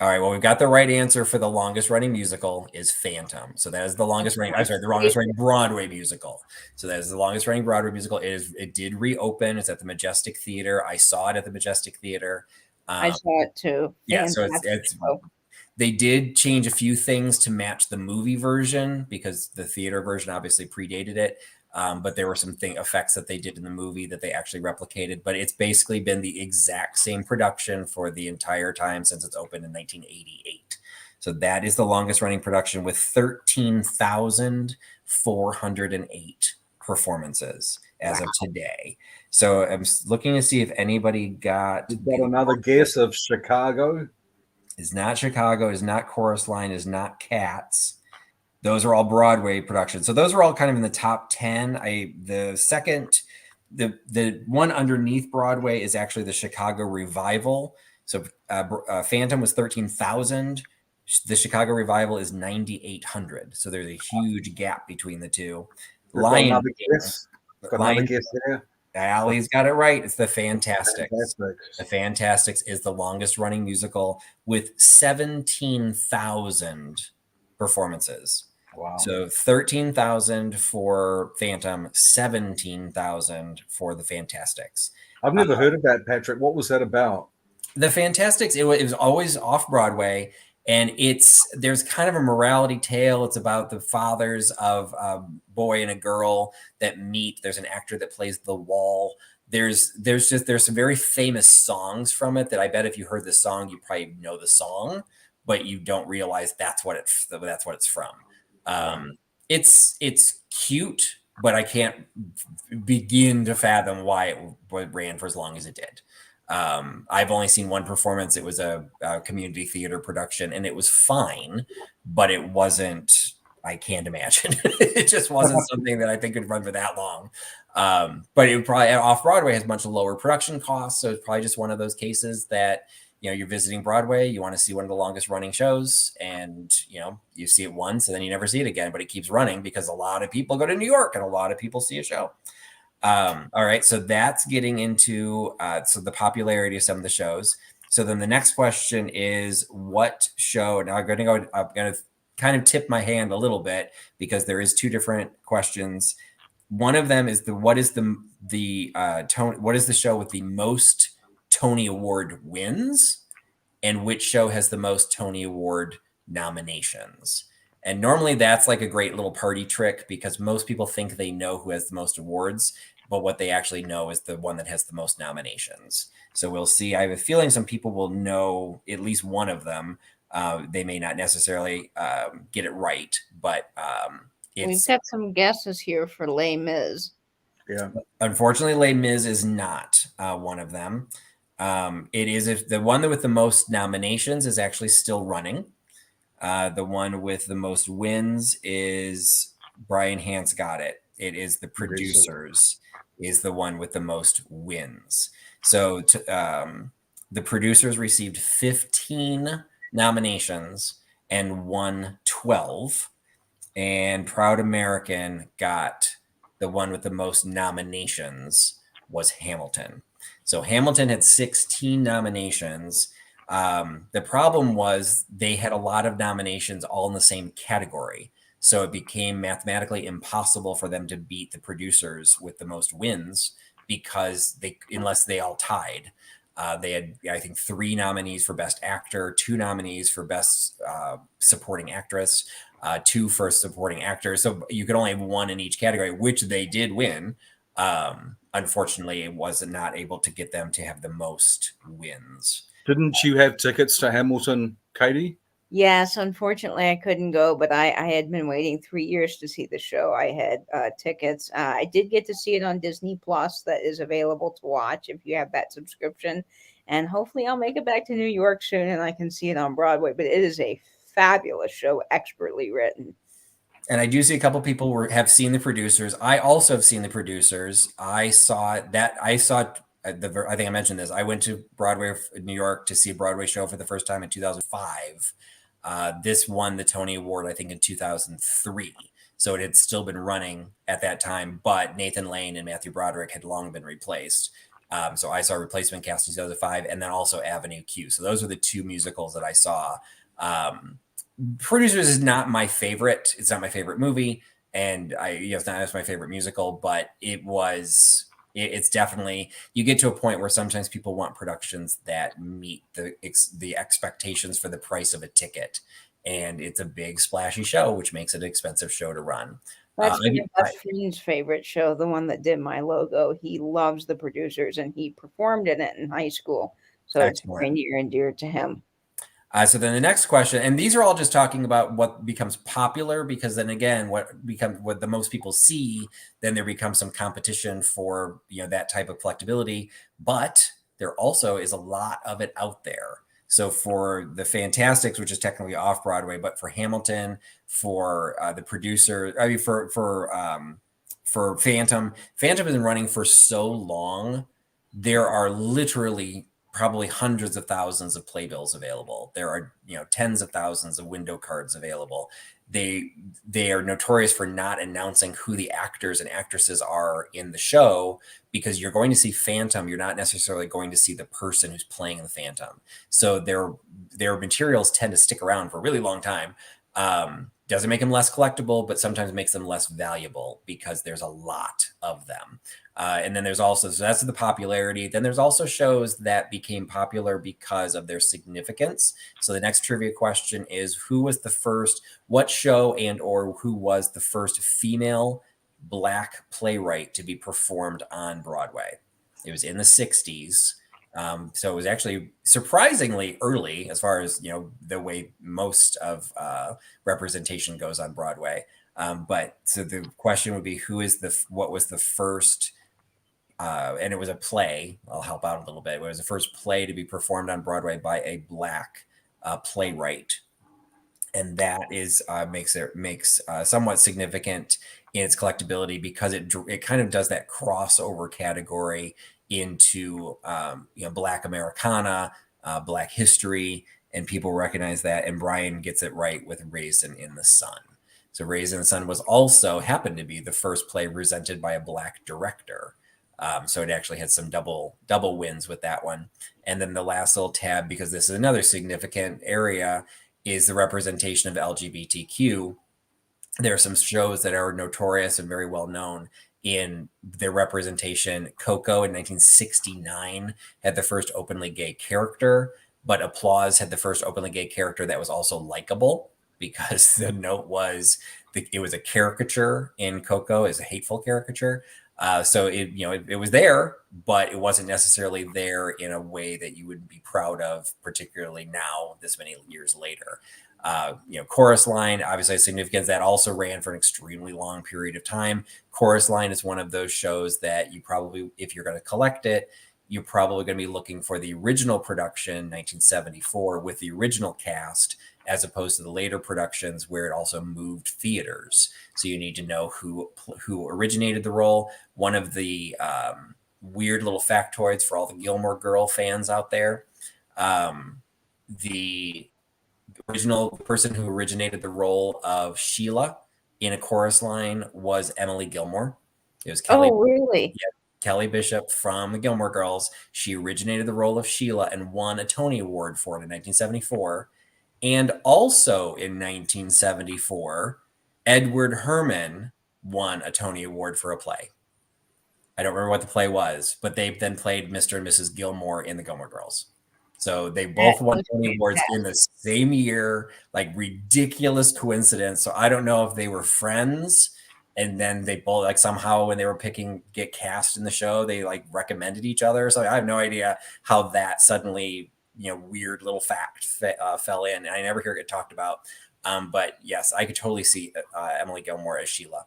All right. Well, we've got the right answer for the longest running musical is Phantom. So that is the longest running. I'm sorry, the longest running Broadway musical. So that is the longest running Broadway musical. It did reopen. It's at the Majestic Theater. I saw it at the Majestic Theater. I saw it too. Yeah. So they did change a few things to match the movie version because the theater version obviously predated it. But there were some effects that they did in the movie that they actually replicated. But it's basically been the exact same production for the entire time since it's opened in 1988. So that is the longest running production with 13,408 performances as of today. So I'm looking to see if anybody got another guess of Chicago. Is not Chicago, is not Chorus Line, is not Cats. Those are all Broadway productions. So those are all kind of in the top 10. The one underneath Broadway is actually the Chicago Revival. So Phantom was 13,000. The Chicago Revival is 9,800. So there's a huge gap between the two. Lion guess. Another guess there. Allie's got it right. It's the Fantastics. The Fantastics is the longest running musical with 17,000 performances. Wow. So 13,000 for Phantom, 17,000 for the Fantastics. I've never heard of that, Patrick. What was that about? The Fantastics, it was always off Broadway, and there's kind of a morality tale. It's about the fathers of a boy and a girl that meet. There's an actor that plays the wall. There's some very famous songs from it that I bet if you heard the song, you probably know the song, but you don't realize that's what it's from. It's cute, but I can't begin to fathom why it ran for as long as it did. I've only seen one performance. It was a community theater production, and it was fine, but it wasn't. I can't imagine. It just wasn't something that I think could run for that long. But it probably off Broadway has much lower production costs, so it's probably just one of those cases that you're visiting Broadway, you want to see one of the longest running shows, and you see it once, and then you never see it again. But it keeps running because a lot of people go to New York, and a lot of people see a show. All right, so that's getting into the popularity of some of the shows. So then the next question is, what show? Now I'm going to kind of tip my hand a little bit because there is two different questions. One of them is what is the show with the most Tony Award wins, and which show has the most Tony Award nominations? And normally that's like a great little party trick because most people think they know who has the most awards, but what they actually know is the one that has the most nominations. So we'll see. I have a feeling some people will know at least one of them. They may not necessarily get it right, but we've got some guesses here for Les Mis. Yeah. Unfortunately, Les Mis is not one of them. It is if the one with the most nominations is actually still running. The one with the most wins is Brian Hance Got It. It is The Producers is the one with the most wins. So The Producers received 15 nominations and won 12. And Proud American got the one with the most nominations was Hamilton. So Hamilton had 16 nominations. The problem was they had a lot of nominations all in the same category. So it became mathematically impossible for them to beat The Producers with the most wins because unless they all tied. They had, I think, 3 nominees for Best Actor, 2 nominees for Best Supporting Actress, 2 for Supporting Actor. So you could only have 1 in each category, which they did win. Unfortunately, it was not able to get them to have the most wins. Didn't you have tickets to Hamilton, Katie? Yes, unfortunately, I couldn't go, but I had been waiting 3 years to see the show. I had tickets. I did get to see it on Disney Plus. That is available to watch if you have that subscription. And hopefully I'll make it back to New York soon and I can see it on Broadway. But it is a fabulous show, expertly written. And I do see a couple people have seen The Producers. I also have seen The Producers. I think I mentioned this. I went to Broadway, New York, to see a Broadway show for the first time in 2005. This won the Tony Award, I think, in 2003. So it had still been running at that time, but Nathan Lane and Matthew Broderick had long been replaced. So I saw replacement cast in 2005 and then also Avenue Q. So those are the 2 musicals that I saw. Producers is not my favorite. It's not my favorite movie. And it's not my favorite musical, but it's definitely, you get to a point where sometimes people want productions that meet the expectations for the price of a ticket. And it's a big splashy show, which makes it an expensive show to run. That's my best friend's favorite show, the one that did my logo. He loves The Producers and he performed in it in high school. So Excellent. It's very near and dear to him. So then the next question, and these are all just talking about what becomes popular, because then again, what the most people see, then there becomes some competition for that type of collectibility. But there also is a lot of it out there. So for the Fantastics, which is technically off Broadway, but for Hamilton, for The Producer, for Phantom has been running for so long. There are literally probably hundreds of thousands of playbills available. There are, tens of thousands of window cards available. They are notorious for not announcing who the actors and actresses are in the show, because you're going to see Phantom. You're not necessarily going to see the person who's playing the Phantom. So their materials tend to stick around for a really long time. doesn't make them less collectible, but sometimes makes them less valuable because there's a lot of them. And then there's also, so that's the popularity. Then there's also shows that became popular because of their significance. So the next trivia question is, who was the first, what show and or who was the first female Black playwright to be performed on Broadway? It was in the 60s. So it was actually surprisingly early as far as, the way most of representation goes on Broadway. But so the question would be, what was the first, and it was a play. I'll help out a little bit. It was the first play to be performed on Broadway by a Black playwright. And that is makes somewhat significant in its collectibility because it kind of does that crossover category into Black Americana, Black history, and people recognize that. And Brian gets it right with Raisin in the Sun. So Raisin in the Sun happened to be the first play presented by a Black director. So it actually had some double wins with that one. And then the last little tab, because this is another significant area, is the representation of LGBTQ. There are some shows that are notorious and very well known in their representation. Coco in 1969 had the first openly gay character, but Applause had the first openly gay character that was also likable, because the note was it was a caricature in Coco, is a hateful caricature. So it was there, but it wasn't necessarily there in a way that you would be proud of, particularly now, this many years later. Chorus Line, obviously significance, that also ran for an extremely long period of time. Chorus Line is one of those shows that you probably, if you're going to collect it, you're probably going to be looking for the original production, 1974, with the original cast, as opposed to the later productions where it also moved theaters. So you need to know who originated the role. One of the weird little factoids for all the Gilmore Girl fans out there, the original person who originated the role of Sheila in A Chorus Line was Emily Gilmore. It was Kelly. Oh, really? Yeah, Kelly Bishop from the Gilmore Girls. She originated the role of Sheila and won a Tony Award for it in 1974. And also in 1974, Edward Herrmann won a Tony Award for a play. I don't remember what the play was, but they then played Mr. and Mrs. Gilmore in the Gilmore Girls. So they both won Tony Awards in the same year, like ridiculous coincidence. So I don't know if they were friends and then they both, like, somehow when they were get cast in the show, they like recommended each other. So I have no idea how that suddenly, weird little fact fell in. And I never hear it talked about. But yes, I could totally see Emily Gilmore as Sheila,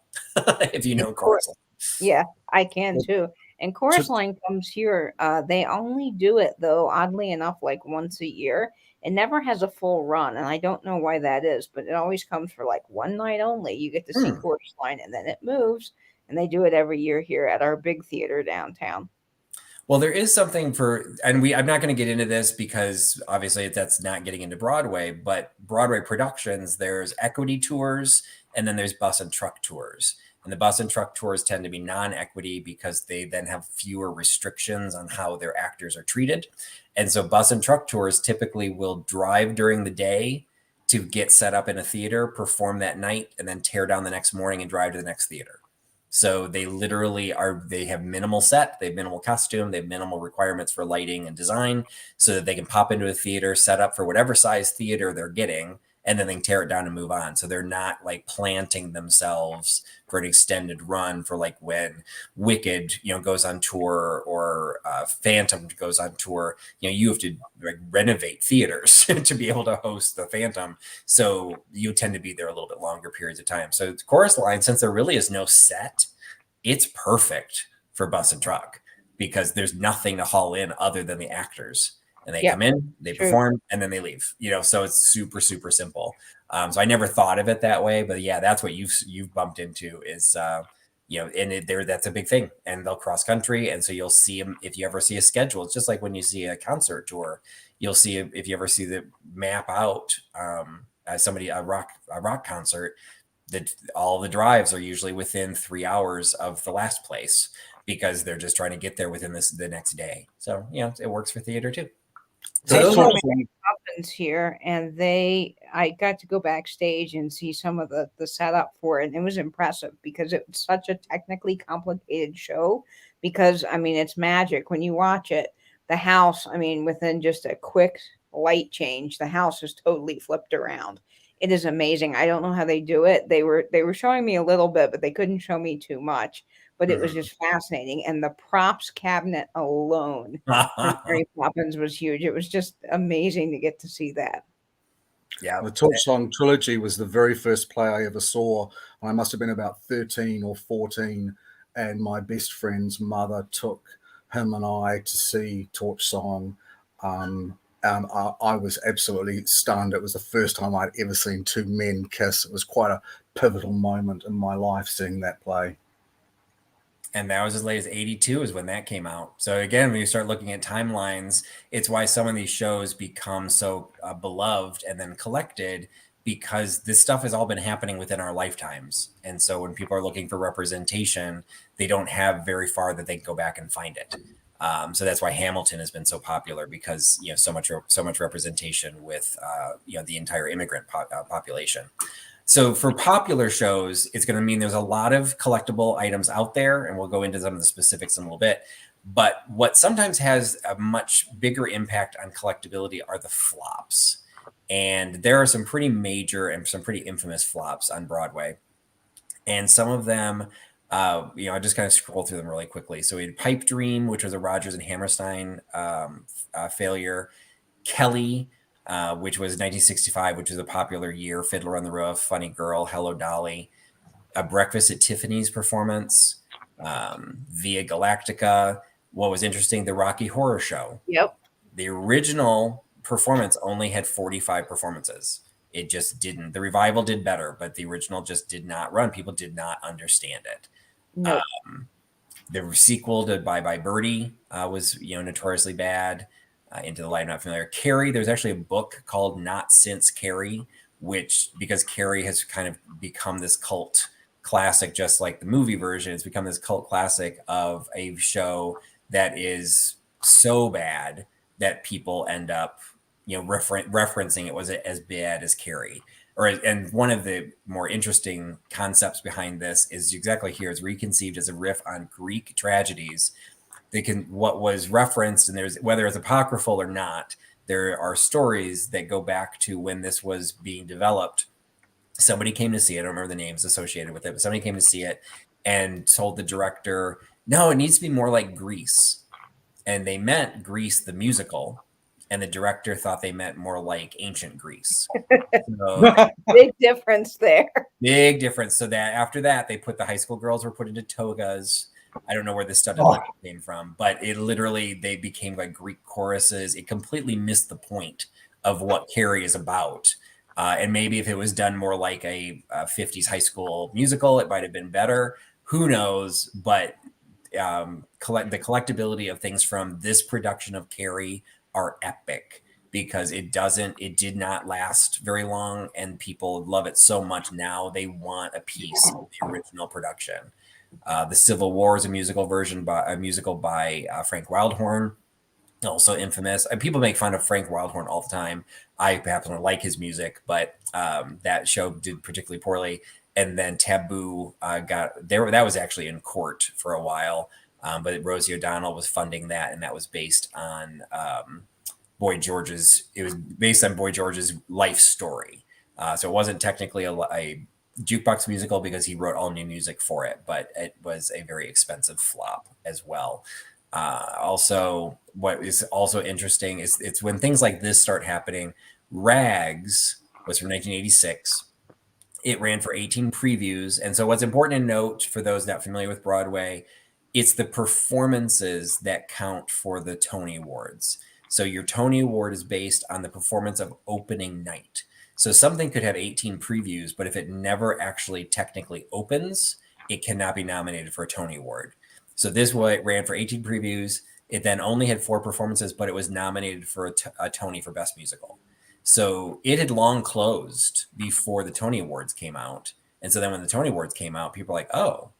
if you know Chorus Line. Yeah, I can too. And Chorus Line comes here. They only do it, though, oddly enough, like once a year. It never has a full run, and I don't know why that is, but it always comes for like one night only. You get to see Chorus Line, and then it moves, and they do it every year here at our big theater downtown. Well, there is something I'm not going to get into this because obviously that's not getting into Broadway, but Broadway productions, there's equity tours and then there's bus and truck tours. And the bus and truck tours tend to be non-equity because they then have fewer restrictions on how their actors are treated. And so bus and truck tours typically will drive during the day to get set up in a theater, perform that night, and then tear down the next morning and drive to the next theater. So they literally they have minimal set, they have minimal costume, they have minimal requirements for lighting and design so that they can pop into a theater, set up for whatever size theater they're getting, and then they can tear it down and move on. So they're not like planting themselves for an extended run for like when Wicked, goes on tour or Phantom goes on tour. You have to like renovate theaters to be able to host the Phantom. So you tend to be there a little bit longer periods of time. So the Chorus Line, since there really is no set, it's perfect for bus and truck because there's nothing to haul in other than the actors. And they come in, they perform, and then they leave. So it's super, super simple. So I never thought of it that way, but yeah, that's what you've bumped into is, that's a big thing. And they'll cross country, and so you'll see them if you ever see a schedule. It's just like when you see a concert tour, you'll see if you ever see the map out a rock concert, that all the drives are usually within 3 hours of the last place because they're just trying to get there within the next day. So it works for theater too. So Hamilton's here, and I got to go backstage and see some of the setup for it. And it was impressive because it was such a technically complicated show. Because I mean, it's magic when you watch it. The house, I mean, within just a quick light change, the house is totally flipped around. It is amazing. I don't know how they do it. They were showing me a little bit, but they couldn't show me too much. But it was just fascinating. And the props cabinet alone for Mary Poppins was huge. It was just amazing to get to see that. Yeah. The Torch Song trilogy was the very first play I ever saw. I must have been about 13 or 14, and my best friend's mother took him and I to see Torch Song. I was absolutely stunned. It was the first time I'd ever seen two men kiss. It was quite a pivotal moment in my life seeing that play. And that was as late as 82 is when that came out. So again, when you start looking at timelines, it's why some of these shows become so beloved and then collected, because this stuff has all been happening within our lifetimes. And so when people are looking for representation, they don't have very far that they can go back and find it. So that's why Hamilton has been so popular, because so much representation with the entire immigrant population. So for popular shows, it's going to mean there's a lot of collectible items out there, and we'll go into some of the specifics in a little bit. But what sometimes has a much bigger impact on collectibility are the flops. And there are some pretty major and some pretty infamous flops on Broadway. And some of them, I just kind of scroll through them really quickly. So we had Pipe Dream, which was a Rodgers and Hammerstein failure. Kelly, which was 1965, which was a popular year. Fiddler on the Roof, Funny Girl, Hello Dolly, A Breakfast at Tiffany's performance, Via Galactica. What was interesting, the Rocky Horror Show. Yep. The original performance only had 45 performances. It just didn't. The revival did better, but the original just did not run. People did not understand it. Nope. The sequel to Bye Bye Birdie was notoriously bad. Into the Light, I'm not familiar. Carrie, there's actually a book called Not Since Carrie, which, because Carrie has kind of become this cult classic, just like the movie version, it's become this cult classic of a show that is so bad that people end up, referencing it was as bad as Carrie. And one of the more interesting concepts behind this is exactly here. It's reconceived as a riff on Greek tragedies. What was referenced, and there's, whether it's apocryphal or not, there are stories that go back to when this was being developed. Somebody came to see it. I don't remember the names associated with it, but somebody came to see it and told the director, no, it needs to be more like Grease. And they meant Grease the musical. And the director thought they meant more like ancient Greece. So, big difference there. Big difference. So that after that, they put the high school girls were put into togas. I don't know where this stuff came from, but they became like Greek choruses. It completely missed the point of what Carrie is about. And maybe if it was done more like a 50s high school musical, it might have been better. Who knows? But the collectibility of things from this production of Carrie are epic, because it did not last very long, and people love it so much now they want a piece of the original production. The Civil War is a musical by Frank Wildhorn, also infamous. People make fun of Frank Wildhorn all the time. I happen to like his music, but that show did particularly poorly. And then Taboo that was actually in court for a while, but Rosie O'Donnell was funding that, and that was based on Boy George's life story. So it wasn't technically a jukebox musical because he wrote all new music for it, but it was a very expensive flop as well. Also, what is also interesting is it's when things like this start happening. Rags was from 1986. It ran for 18 previews. And so what's important to note for those not familiar with Broadway, it's the performances that count for the Tony Awards. So your Tony Award is based on the performance of opening night. So something could have 18 previews, but if it never actually technically opens, it cannot be nominated for a Tony Award. So this ran for 18 previews. It then only had 4 performances, but it was nominated for a Tony for Best Musical. So it had long closed before the Tony Awards came out. And so then when the Tony Awards came out, people were like, oh,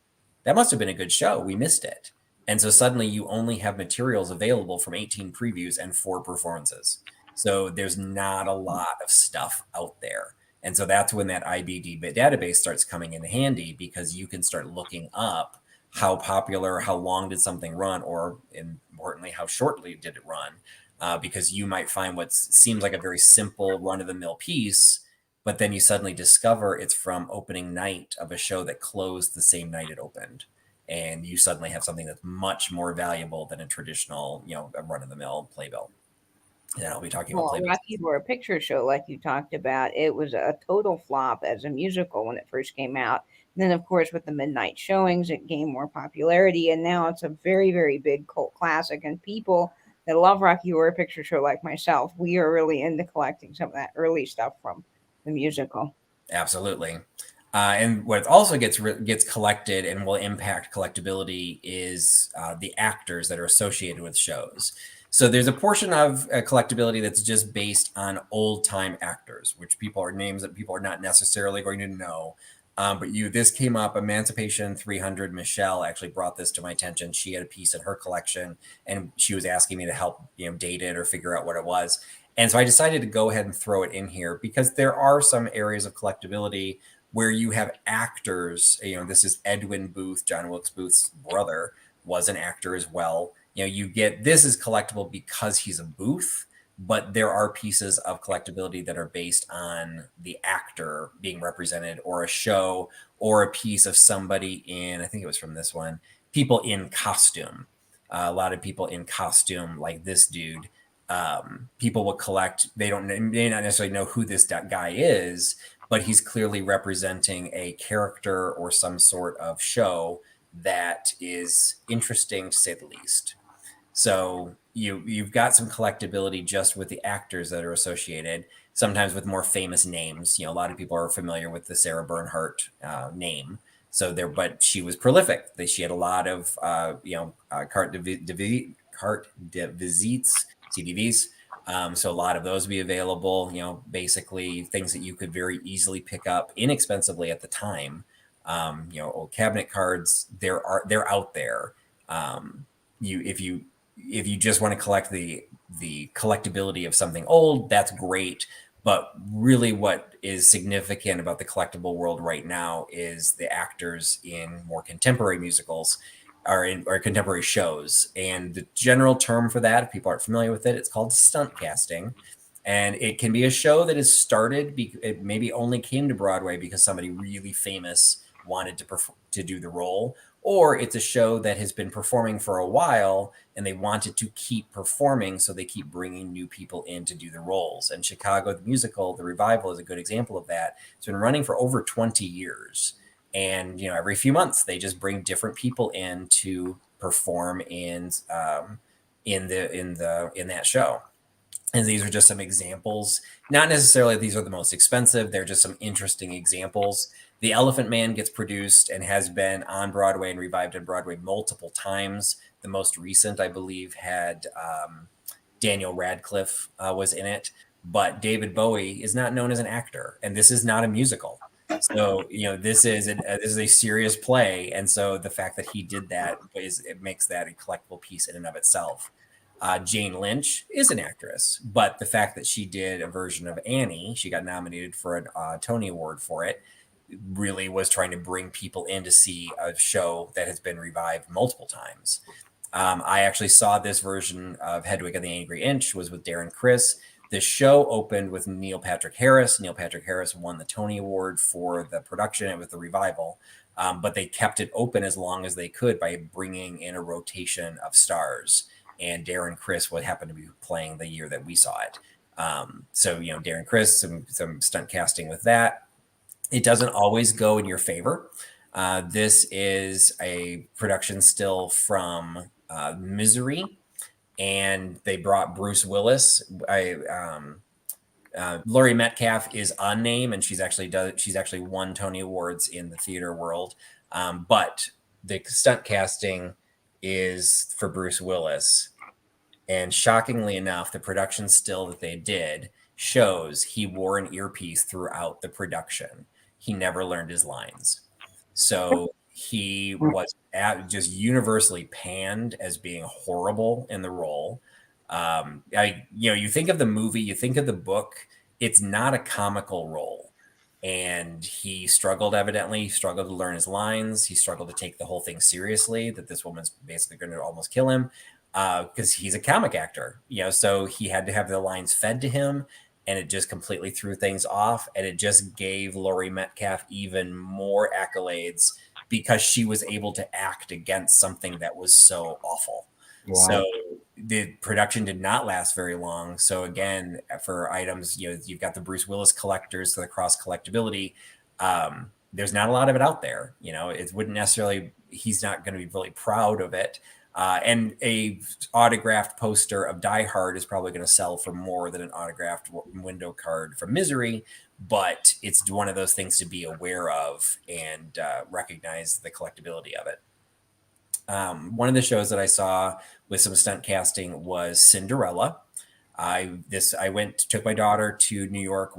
that must have been a good show. We missed it. And so suddenly you only have materials available from 18 previews and 4 performances. So there's not a lot of stuff out there. And so that's when that IBDB database starts coming in handy, because you can start looking up how popular, how long did something run, or importantly, how shortly did it run? Because you might find what seems like a very simple run-of-the-mill piece, but then you suddenly discover it's from opening night of a show that closed the same night it opened. And you suddenly have something that's much more valuable than a traditional, a run-of-the-mill playbill. And I'll be talking about Well, playbills. Rocky Horror Picture Show, like you talked about, it was a total flop as a musical when it first came out. And then, of course, with the midnight showings, it gained more popularity, and now it's a very, very big cult classic. And people that love Rocky Horror Picture Show, like myself, we are really into collecting some of that early stuff from the musical. Absolutely. And what also gets collected and will impact collectibility is the actors that are associated with shows. So there's a portion of collectibility that's just based on old time actors, which names that people are not necessarily going to know. But this came up, Emancipation 300. Michelle actually brought this to my attention. She had a piece in her collection, and she was asking me to help, date it or figure out what it was. And so I decided to go ahead and throw it in here, because there are some areas of collectibility where you have actors. This is Edwin Booth, John Wilkes Booth's brother, was an actor as well. This is collectible because he's a Booth, but there are pieces of collectability that are based on the actor being represented, or a show, or a piece of somebody in, I think it was from this one, people in costume. A lot of people in costume, like this dude. People will collect. They may not necessarily know who this guy is, but he's clearly representing a character or some sort of show that is interesting, to say the least. So you've got some collectability just with the actors that are associated, sometimes with more famous names. A lot of people are familiar with the Sarah Bernhardt name. So but she was prolific. She had a lot of carte de visites, CDVs. So a lot of those be available. Basically things that you could very easily pick up inexpensively at the time. Old cabinet cards. They're out there. If you just want to collect the collectability of something old, that's great. But really what is significant about the collectible world right now is the actors in more contemporary musicals or contemporary shows. And the general term for that, if people aren't familiar with it, it's called stunt casting. And it can be a show that is started, it maybe only came to Broadway because somebody really famous wanted to do the role, or it's a show that has been performing for a while and they wanted to keep performing, so they keep bringing new people in to do the roles. And Chicago, the musical, the revival, is a good example of that. It's been running for over 20 years. And, every few months they just bring different people in to perform in that show. And these are just some examples. Not necessarily these are the most expensive. They're just some interesting examples. The Elephant Man gets produced and has been on Broadway and revived on Broadway multiple times. The most recent, I believe, had Daniel Radcliffe was in it. But David Bowie is not known as an actor, and this is not a musical. So this is a serious play, and so the fact that he did that it makes that a collectible piece in and of itself. Jane Lynch is an actress, but the fact that she did a version of Annie, she got nominated for a Tony Award for it, really was trying to bring people in to see a show that has been revived multiple times. I actually saw this version of Hedwig and the Angry Inch, was with Darren Criss. The show opened with Neil Patrick Harris. Neil Patrick Harris won the Tony Award for the production and with the revival. But they kept it open as long as they could by bringing in a rotation of stars. And Darren Criss would happen to be playing the year that we saw it. So Darren Criss, some stunt casting with that. It doesn't always go in your favor. This is a production still from Misery, and they brought Bruce Willis. Laurie Metcalf is on name, and she's actually won Tony Awards in the theater world. But the stunt casting is for Bruce Willis. And shockingly enough, the production still that they did shows he wore an earpiece throughout the production. He never learned his lines. So he was just universally panned as being horrible in the role. You think of the movie, you think of the book, it's not a comical role. And he struggled, evidently. He struggled to learn his lines. He struggled to take the whole thing seriously, that this woman's basically going to almost kill him, because he's a comic actor, so he had to have the lines fed to him, and it just completely threw things off. And it just gave Laurie Metcalf even more accolades because she was able to act against something that was so awful. Wow. So the production did not last very long. So again, for items, you've got the Bruce Willis collectors, the cross collectibility. There's not a lot of it out there. It wouldn't necessarily, he's not going to be really proud of it. And a autographed poster of Die Hard is probably going to sell for more than an autographed window card from Misery. But it's one of those things to be aware of and recognize the collectability of it. One of the shows that I saw with some stunt casting was Cinderella. I took my daughter to New York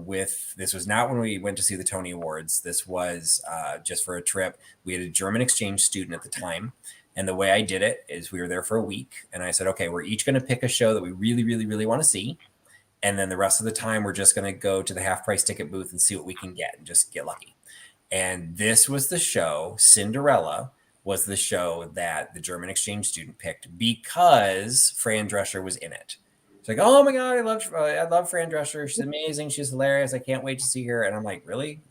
this was not when we went to see the Tony Awards. This was just for a trip. We had a German exchange student at the time. And the way I did it is we were there for a week. And I said, okay, we're each going to pick a show that we really, really, really want to see. And then the rest of the time, we're just going to go to the half price ticket booth and see what we can get and just get lucky. And this was the show, Cinderella was the show that the German exchange student picked because Fran Drescher was in it. It's like, oh my God, I love Fran Drescher. She's amazing. She's hilarious. I can't wait to see her. And I'm like, really?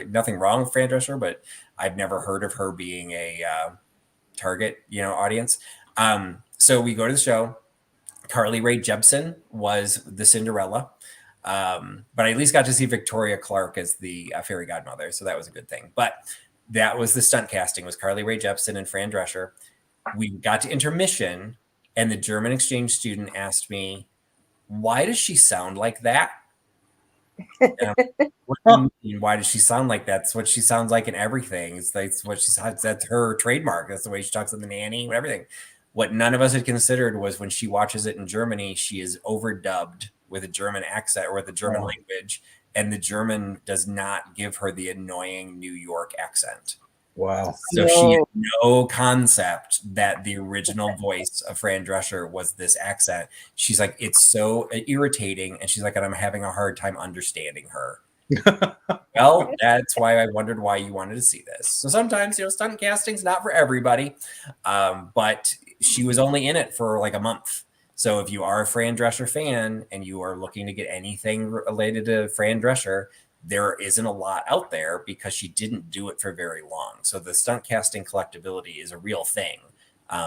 Nothing wrong with Fran Drescher, but I've never heard of her being a target, audience. So we go to the show. Carly Rae Jepsen was the Cinderella. But I at least got to see Victoria Clark as the fairy godmother. So that was a good thing. But that was the stunt casting, was Carly Rae Jepsen and Fran Drescher. We got to intermission, and the German exchange student asked me, why does she sound like that? What do you mean, why does she sound like that? It's what she sounds like in everything. It's like what she says. That's her trademark. That's the way she talks to the nanny, everything. What none of us had considered was when she watches it in Germany, she is overdubbed with a German accent or with a German language. And the German does not give her the annoying New York accent. Wow. So she had no concept that the original voice of Fran Drescher was this accent. She's like, it's so irritating. And she's like, and I'm having a hard time understanding her. Well, that's why I wondered why you wanted to see this. So sometimes, stunt casting's not for everybody. But she was only in it for like a month. So if you are a Fran Drescher fan and you are looking to get anything related to Fran Drescher, there isn't a lot out there because she didn't do it for very long. So the stunt casting collectibility is a real thing,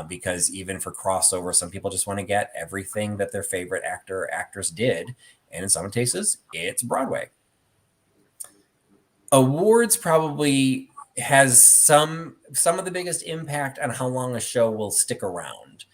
because even for crossover, some people just want to get everything that their favorite actor or actress did. And in some cases, it's Broadway. Awards probably has some of the biggest impact on how long a show will stick around.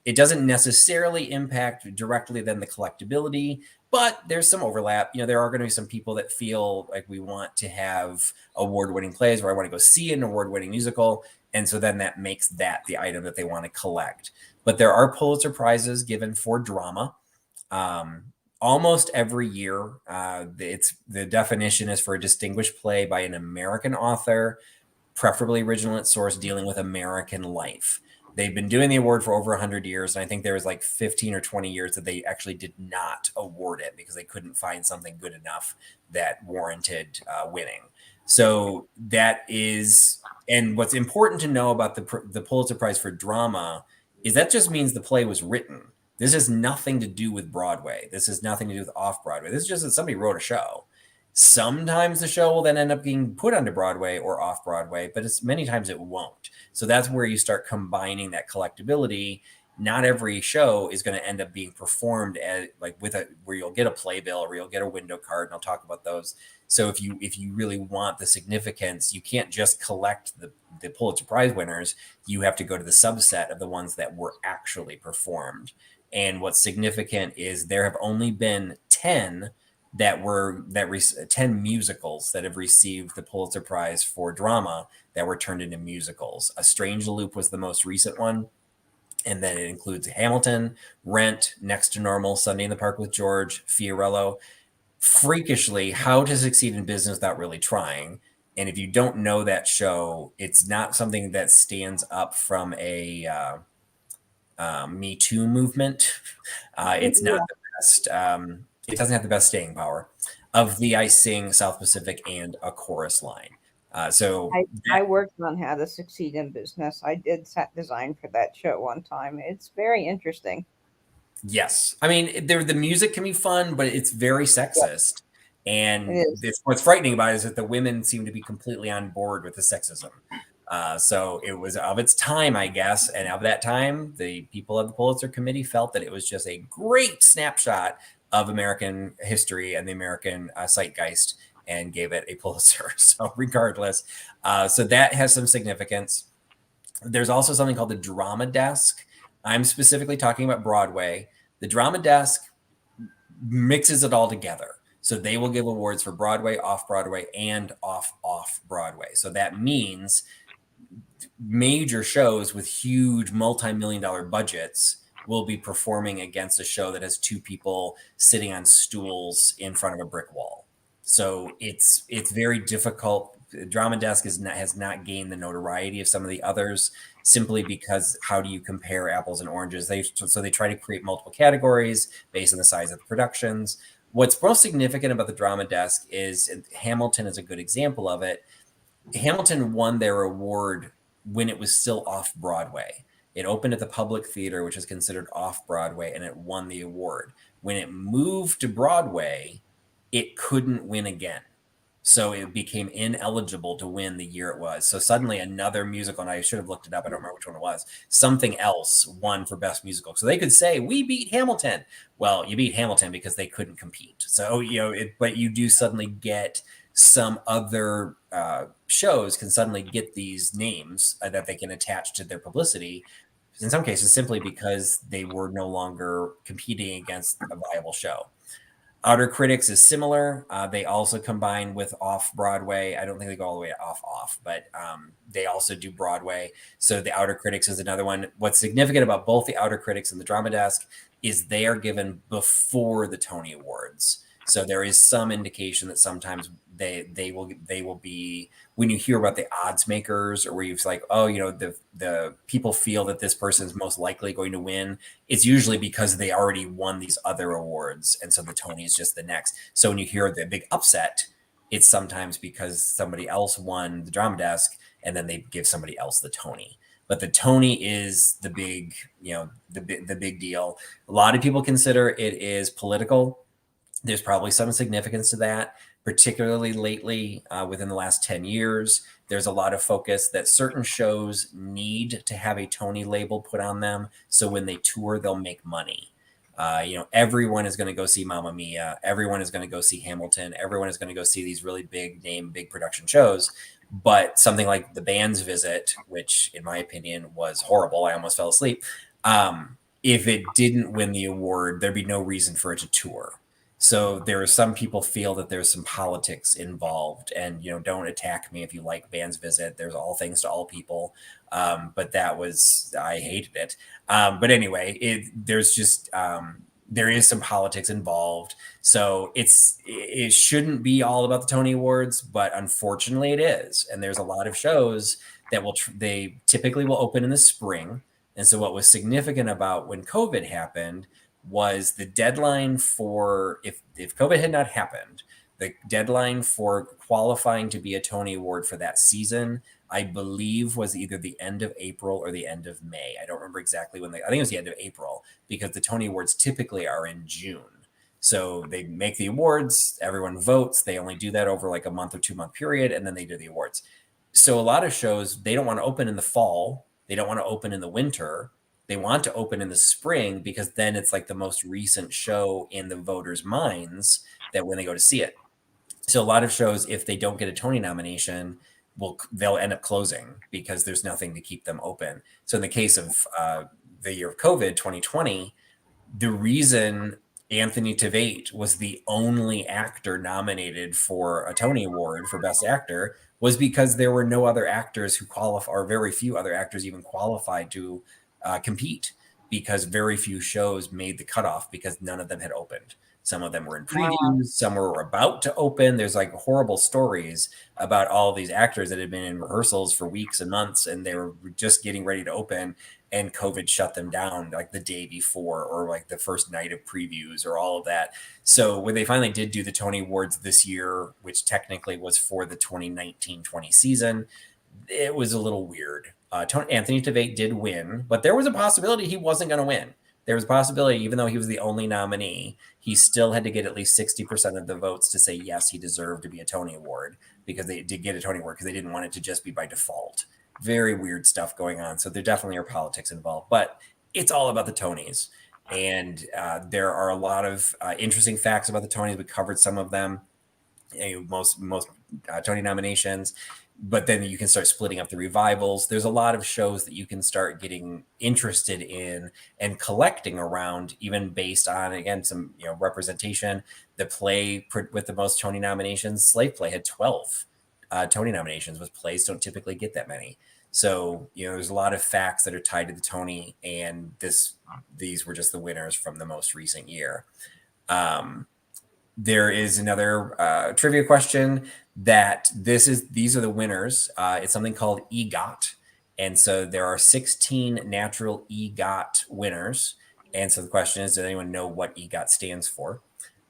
It doesn't necessarily impact directly then the collectibility, but there's some overlap. There are going to be some people that feel like we want to have award-winning plays, or I want to go see an award-winning musical. And so then that makes that the item that they want to collect. But there are Pulitzer Prizes given for drama. Almost every year, the definition is for a distinguished play by an American author, preferably original at source, dealing with American life. They've been doing the award for over 100 years. And I think there was like 15 or 20 years that they actually did not award it because they couldn't find something good enough that warranted winning. So that is, and what's important to know about the Pulitzer Prize for drama is that just means the play was written. This has nothing to do with Broadway. This has nothing to do with Off Broadway. This is just that somebody wrote a show. Sometimes the show will then end up being put onto Broadway or Off Broadway, but many times it won't. So that's where you start combining that collectibility. Not every show is going to end up being performed at where you'll get a playbill or you'll get a window card, and I'll talk about those. So if you really want the significance, you can't just collect the Pulitzer Prize winners. You have to go to the subset of the ones that were actually performed. And what's significant is there have only been 10 10 musicals that have received the Pulitzer Prize for drama that were turned into musicals. A Strange Loop was the most recent one. And then it includes Hamilton, Rent, Next to Normal, Sunday in the Park with George, Fiorello. Freakishly, How to Succeed in Business Without Really Trying. And if you don't know that show, it's not something that stands up from a Me Too movement. It's not the best. It doesn't have the best staying power. Of the I Sing, South Pacific, and a chorus line. So I worked on How to Succeed in Business. I did set design for that show one time. It's very interesting. yes, I mean the music can be fun, but it's very Yep, sexist. it And is. what's frightening about it is that the women seem to be completely on board with the sexism. So it was of its time, I guess. And of that time, the people of the Pulitzer Committee felt that it was just a great snapshot of American history and the American zeitgeist and gave it a Pulitzer. So regardless, so that has some significance. There's also something called the Drama Desk. I'm specifically talking about Broadway. The Drama Desk mixes it all together. So they will give awards for Broadway, off Broadway, and off Broadway. So that means major shows with huge multi-million-dollar budgets will be performing against a show that has two people sitting on stools in front of a brick wall. So it's very difficult. Drama Desk has not gained the notoriety of some of the others simply because how do you compare apples and oranges? So they try to create multiple categories based on the size of the productions. What's most significant about the Drama Desk is, and Hamilton is a good example of it. Hamilton won their award when it was still off Broadway. It opened at the Public Theater, which is considered off Broadway, and it won the award. When it moved to Broadway, it couldn't win again. So it became ineligible to win the year it was. So suddenly another musical, and I should have looked it up, I don't remember which one it was, something else won for Best Musical. So they could say, we beat Hamilton. Well, you beat Hamilton because they couldn't compete. So, but you do suddenly get some other shows can suddenly get these names that they can attach to their publicity, in some cases simply because they were no longer competing against a viable show. Outer Critics is similar. They also combine with off Broadway. I don't think they go all the way to off, but they also do Broadway. So the Outer Critics is another one. What's significant about both the Outer Critics and the Drama Desk is they are given before the Tony Awards. So there is some indication that sometimes they will be, when you hear about the odds makers, or where you're like, oh, the people feel that this person is most likely going to win, it's usually because they already won these other awards, and so the Tony is just the next. So when you hear the big upset, it's sometimes because somebody else won the Drama Desk and then they give somebody else the Tony. But the Tony is the big, the big deal. A lot of people consider it is political. There's probably some significance to that, particularly lately within the last 10 years. There's a lot of focus that certain shows need to have a Tony label put on them. So when they tour, they'll make money. Everyone is going to go see Mamma Mia. Everyone is going to go see Hamilton. Everyone is going to go see these really big name, big production shows. But something like The Band's Visit, which in my opinion was horrible, I almost fell asleep. If it didn't win the award, there'd be no reason for it to tour. So there are some people feel that there's some politics involved, and don't attack me if you like Band's Visit. There's all things to all people, but I hated it. But anyway, there's just there is some politics involved. So it shouldn't be all about the Tony Awards, but unfortunately it is. And there's a lot of shows that they typically will open in the spring. And so what was significant about when COVID happened was the deadline for, if COVID had not happened, the deadline for qualifying to be a Tony Award for that season, I believe, was either the end of April or the end of May. I don't remember exactly when I think it was the end of April, because the Tony Awards typically are in June. So they make the awards, everyone votes. They only do that over like a month or 2 month period, and then they do the awards. So a lot of shows, they don't want to open in the fall. They don't want to open in the winter. They want to open in the spring because then it's like the most recent show in the voters' minds that when they go to see it. So a lot of shows, if they don't get a Tony nomination, they'll end up closing because there's nothing to keep them open. So in the case of the year of COVID, 2020, the reason Anthony Tveit was the only actor nominated for a Tony Award for Best Actor was because there were no other actors who qualify, or very few other actors even qualified to compete, because very few shows made the cutoff because none of them had opened. Some of them were in Wow. previews. Some were about to open. There's like horrible stories about all of these actors that had been in rehearsals for weeks and months, and they were just getting ready to open, and COVID shut them down like the day before, or like the first night of previews, or all of that. So when they finally did do the Tony Awards this year, which technically was for the 2019-20 season, it was a little weird. Anthony Tveit did win, but there was a possibility he wasn't going to win. There was a possibility, even though he was the only nominee, he still had to get at least 60% of the votes to say, yes, he deserved to be a Tony Award, because they did get a Tony Award because they didn't want it to just be by default. Very weird stuff going on. So there definitely are politics involved, but it's all about the Tonys. And there are a lot of interesting facts about the Tonys. We covered some of them. Most Tony nominations, but then you can start splitting up the revivals. There's a lot of shows that you can start getting interested in and collecting around, even based on, again, some representation. The play with the most Tony nominations, Slave Play, had 12 Tony nominations. With plays don't typically get that many. So there's a lot of facts that are tied to the Tony, and these were just the winners from the most recent year. There is another trivia question that these are the winners. It's something called EGOT. And so there are 16 natural EGOT winners. And so the question is, does anyone know what EGOT stands for?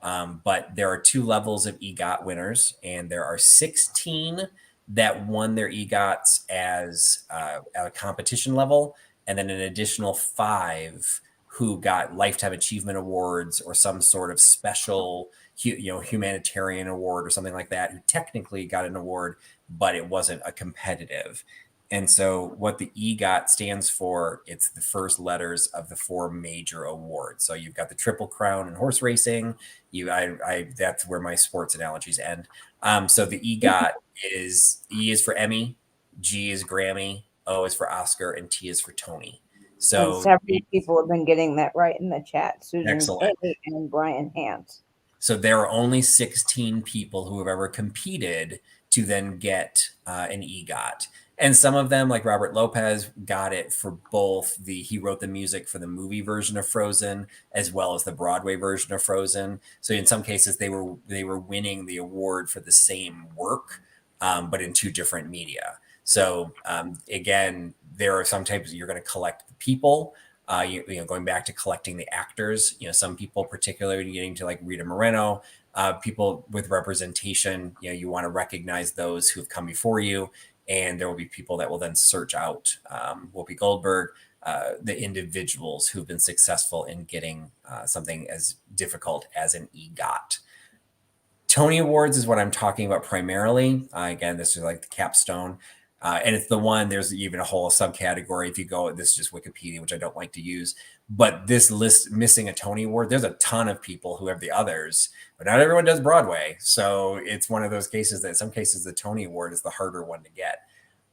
But there are 2 levels of EGOT winners, and there are 16 that won their EGOTs as a competition level, and then an additional 5 who got Lifetime Achievement Awards or some sort of special humanitarian award or something like that, who technically got an award, but it wasn't a competitive. And so what the EGOT stands for, it's the first letters of the 4 major awards. So you've got the Triple Crown in horse racing. That's where my sports analogies end. So the EGOT is, E is for Emmy, G is Grammy, O is for Oscar, and T is for Tony. So and several people have been getting that right in the chat. Susan Excellent. K and Brian Hans. So there are only 16 people who have ever competed to then get an EGOT. And some of them, like Robert Lopez, got it for both he wrote the music for the movie version of Frozen as well as the Broadway version of Frozen. So in some cases, they were winning the award for the same work, but in 2 different media. So again, there are some types you're going to collect the people. Going back to collecting the actors, some people, particularly getting to like Rita Moreno, people with representation, you want to recognize those who've come before you, and there will be people that will then search out Whoopi Goldberg, the individuals who've been successful in getting something as difficult as an EGOT. Tony Awards is what I'm talking about primarily. Again, this is like the capstone. And it's the one, there's even a whole subcategory. If you go, this is just Wikipedia, which I don't like to use, but this list missing a Tony Award, there's a ton of people who have the others, but not everyone does Broadway. So it's one of those cases that in some cases the Tony Award is the harder one to get.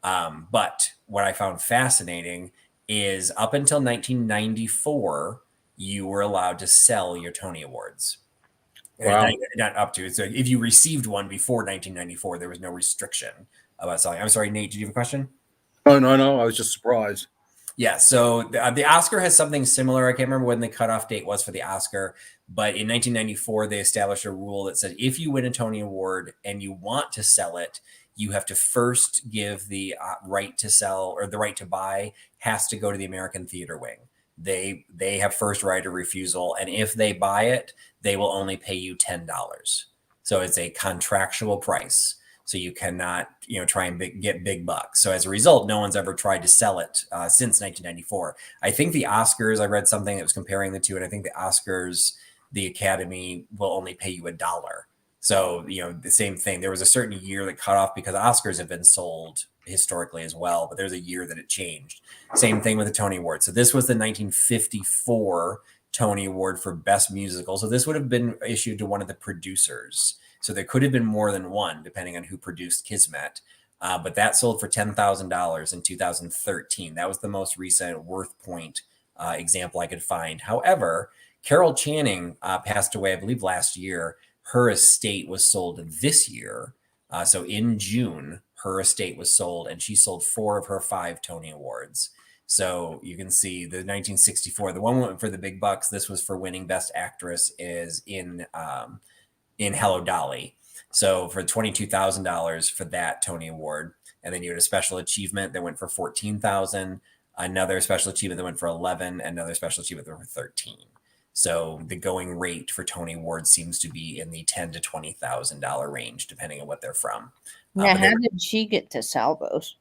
But what I found fascinating is up until 1994, you were allowed to sell your Tony Awards. Wow. Not up to. So if you received one before 1994, there was no restriction about selling. I'm sorry, Nate, did you have a question? Oh, no. I was just surprised. Yeah. So the Oscar has something similar. I can't remember when the cutoff date was for the Oscar, but in 1994, they established a rule that said if you win a Tony Award and you want to sell it, you have to first give the right to sell, or the right to buy has to go to the American Theater Wing. They have first right of refusal. And if they buy it, they will only pay you $10. So it's a contractual price. So you cannot, try and get big bucks. So as a result, no one's ever tried to sell it since 1994. I think the Oscars, I read something that was comparing the two, and I think the Oscars, the Academy will only pay you $1. So, the same thing. There was a certain year that cut off because Oscars have been sold historically as well, but there's a year that it changed. Same thing with the Tony Award. So this was the 1954 Tony Award for Best Musical. So this would have been issued to one of the producers. So there could have been more than one, depending on who produced Kismet. But that sold for $10,000 in 2013. That was the most recent Worth Point example I could find. However, Carol Channing passed away, I believe, last year. Her estate was sold this year. So in June, her estate was sold, and she sold 4 of her 5 Tony Awards. So you can see the 1964, the one went for the big bucks. This was for winning Best Actress is in Hello Dolly. So for $22,000 for that Tony Award. And then you had a special achievement that went for 14,000, another special achievement that went for 11, another special achievement that went for 13. So the going rate for Tony Awards seems to be in the $10,000 to $20,000 range, depending on what they're from. Now, how did she get to sell those?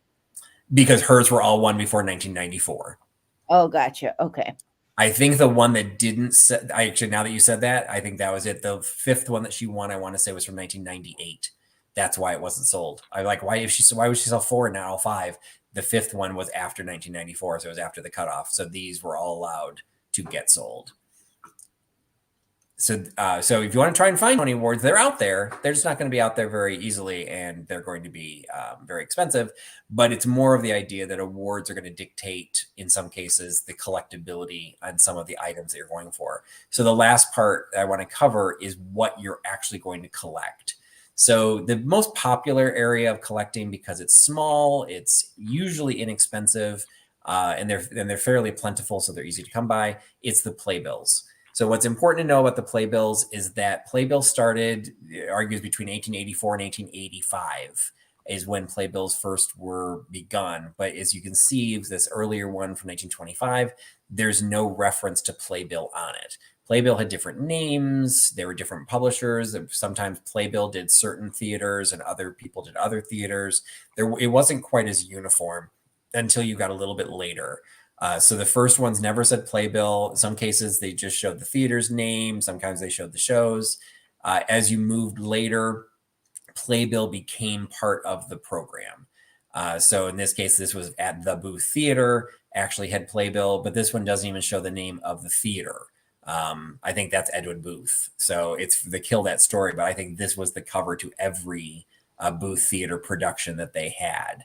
Because hers were all won before 1994. Oh, gotcha. Okay. I think the one that didn't set, actually, now that you said that, I think that was it. The fifth one that she won, I want to say, was from 1998. That's why it wasn't sold. I like, why would she sell 4 and not all 5? The fifth one was after 1994, so it was after the cutoff. So these were all allowed to get sold. So if you want to try and find Tony Awards, they're out there. They're just not going to be out there very easily, and they're going to be very expensive. But it's more of the idea that awards are going to dictate, in some cases, the collectibility on some of the items that you're going for. So the last part I want to cover is what you're actually going to collect. So the most popular area of collecting, because it's small, it's usually inexpensive, and they're fairly plentiful, so they're easy to come by. It's the playbills. So what's important to know about the playbills is that playbills started, argues between 1884 and 1885 is when playbills first were begun. But as you can see, this earlier one from 1925, there's no reference to playbill on it. Playbill had different names. There were different publishers. Sometimes Playbill did certain theaters and other people did other theaters. It wasn't quite as uniform until you got a little bit later. So the first ones never said Playbill. In some cases, they just showed the theater's name. Sometimes they showed the shows. As you moved later, Playbill became part of the program. So in this case, this was at the Booth Theater, actually had Playbill, but this one doesn't even show the name of the theater. I think that's Edwin Booth. So it's the Kill That Story, but I think this was the cover to every Booth Theater production that they had.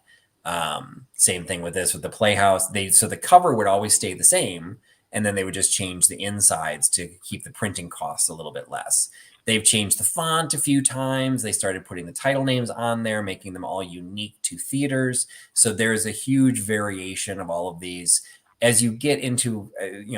Same thing with this, with the Playhouse. So the cover would always stay the same, and then they would just change the insides to keep the printing costs a little bit less. They've changed the font a few times. They started putting the title names on there, making them all unique to theaters. So there's a huge variation of all of these. As you get into,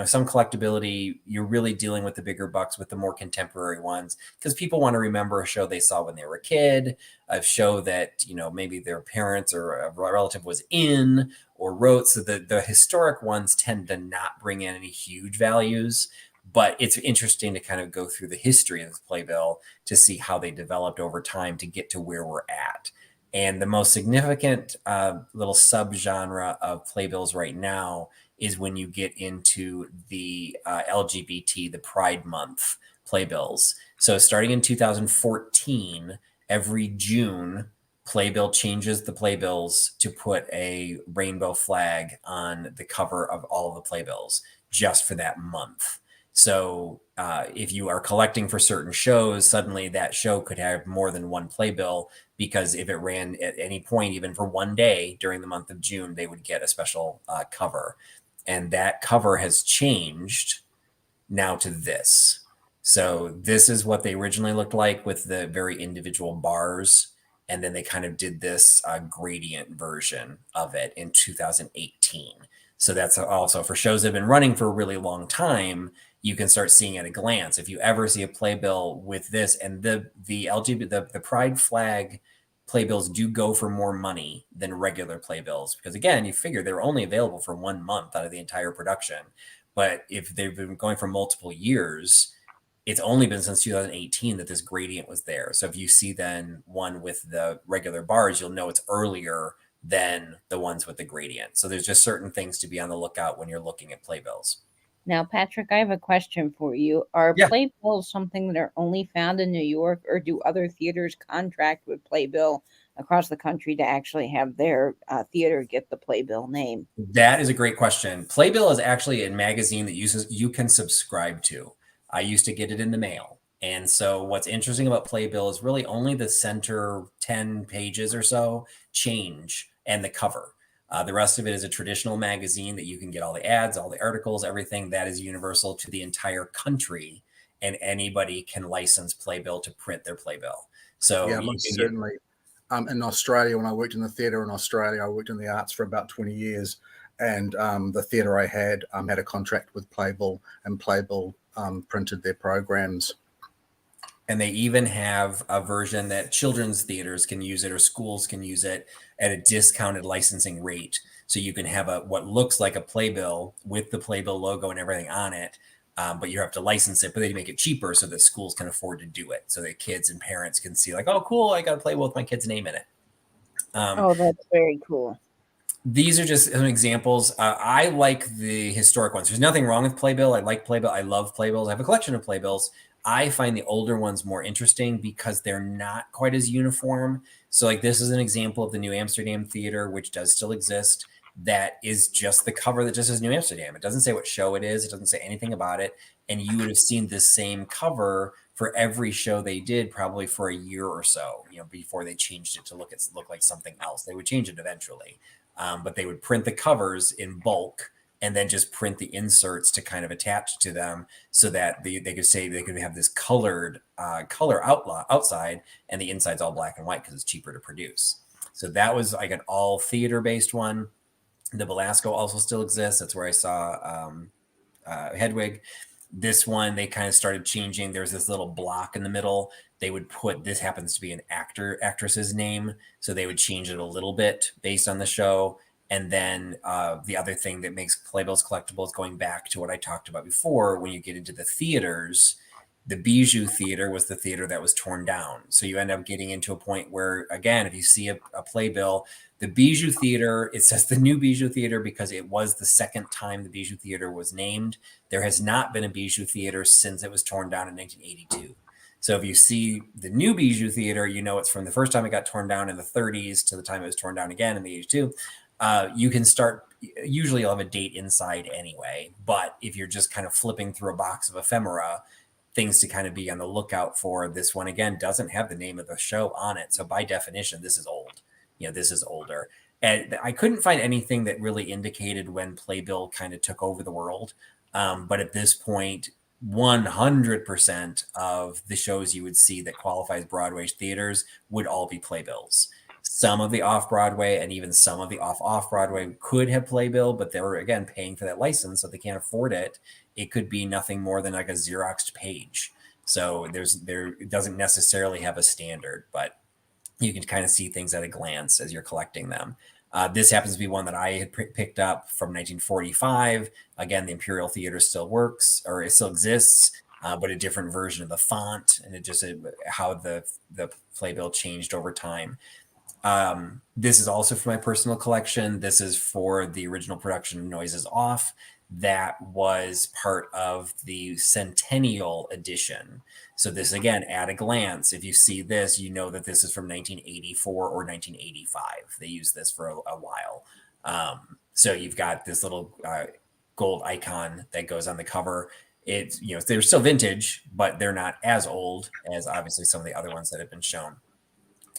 some collectibility, you're really dealing with the bigger bucks, with the more contemporary ones, because people want to remember a show they saw when they were a kid, a show that, maybe their parents or a relative was in or wrote. So the historic ones tend to not bring in any huge values, but it's interesting to kind of go through the history of the playbill to see how they developed over time to get to where we're at. And the most significant little subgenre of playbills right now is when you get into the LGBT, the Pride Month playbills. So starting in 2014, every June, Playbill changes the playbills to put a rainbow flag on the cover of all of the playbills just for that month. So if you are collecting for certain shows, suddenly that show could have more than one playbill, because if it ran at any point, even for one day during the month of June, they would get a special cover. And that cover has changed now to this. So this is what they originally looked like with the very individual bars. And then they kind of did this gradient version of it in 2018. So that's also for shows that have been running for a really long time. You can start seeing at a glance. If you ever see a playbill with this, and the LGBT, the Pride flag playbills do go for more money than regular playbills, because again, you figure they're only available for 1 month out of the entire production. But if they've been going for multiple years, it's only been since 2018 that this gradient was there. So if you see then one with the regular bars, you'll know it's earlier than the ones with the gradient. So there's just certain things to be on the lookout when you're looking at playbills. Now, Patrick, I have a question for you. Are playbills something that are only found in New York, or do other theaters contract with Playbill across the country to actually have their theater get the Playbill name? That is a great question. Playbill is actually a magazine that you can subscribe to. I used to get it in the mail. And so what's interesting about Playbill is really only the center 10 pages or so change, and the cover. The rest of it is a traditional magazine that you can get all the ads, all the articles, everything that is universal to the entire country, and anybody can license Playbill to print their Playbill. So yeah, most certainly. In Australia, when I worked in the theatre in Australia, I worked in the arts for about 20 years. And the theatre I had a contract with Playbill, and Playbill printed their programs. And they even have a version that children's theaters can use it, or schools can use it at a discounted licensing rate. So you can have what looks like a playbill with the Playbill logo and everything on it, but you have to license it, but they make it cheaper so that schools can afford to do it. So that kids and parents can see like, oh, cool, I got a Playbill with my kid's name in it. Oh, that's very cool. These are just some examples. I like the historic ones. There's nothing wrong with Playbill. I like Playbill. I love Playbills. I have a collection of Playbills. I find the older ones more interesting because they're not quite as uniform. So like this is an example of the New Amsterdam Theater, which does still exist. That is just the cover that just says New Amsterdam. It doesn't say what show it is. It doesn't say anything about it. And you would have seen this same cover for every show they did probably for a year or so, before they changed it to look like something else. They would change it eventually. But they would print the covers in bulk and then just print the inserts to kind of attach to them so that they could have this color outside, and the inside's all black and white because it's cheaper to produce. So that was like an all theater based one. The Belasco also still exists. That's where I saw Hedwig. This one, they kind of started changing. There's this little block in the middle. They would put, this happens to be an actress's name. So they would change it a little bit based on the show. And then the other thing that makes Playbills collectibles, going back to what I talked about before, when you get into the theaters, the Bijou Theater was the theater that was torn down. So you end up getting into a point where, again, if you see a Playbill, the Bijou Theater, it says the new Bijou Theater because it was the second time the Bijou Theater was named. There has not been a Bijou Theater since it was torn down in 1982. So if you see the new Bijou Theater, it's from the first time it got torn down in the 30s to the time it was torn down again in the 82. You can start, usually you'll have a date inside anyway, but if you're just kind of flipping through a box of ephemera, things to kind of be on the lookout for. This one, again, doesn't have the name of the show on it. So by definition, this is old. This is older. And I couldn't find anything that really indicated when Playbill kind of took over the world. But at this point, 100% of the shows you would see that qualify as Broadway theaters would all be Playbills. Some of the Off Broadway and even some of the off Broadway could have Playbill, but they were, again, paying for that license, so they can't afford it. It could be nothing more than like a Xeroxed page. So it doesn't necessarily have a standard, but you can kind of see things at a glance as you're collecting them. This happens to be one that I had picked up from 1945. Again, the Imperial Theater still works, or it still exists, but a different version of the font, and it just how the Playbill changed over time. This is also for my personal collection. This is for the original production of Noises Off. That was part of the Centennial edition. So this, again, at a glance, if you see this, you know that this is from 1984 or 1985. They used this for a while. So you've got this little gold icon that goes on the cover. It's, they're still vintage, but they're not as old as obviously some of the other ones that have been shown.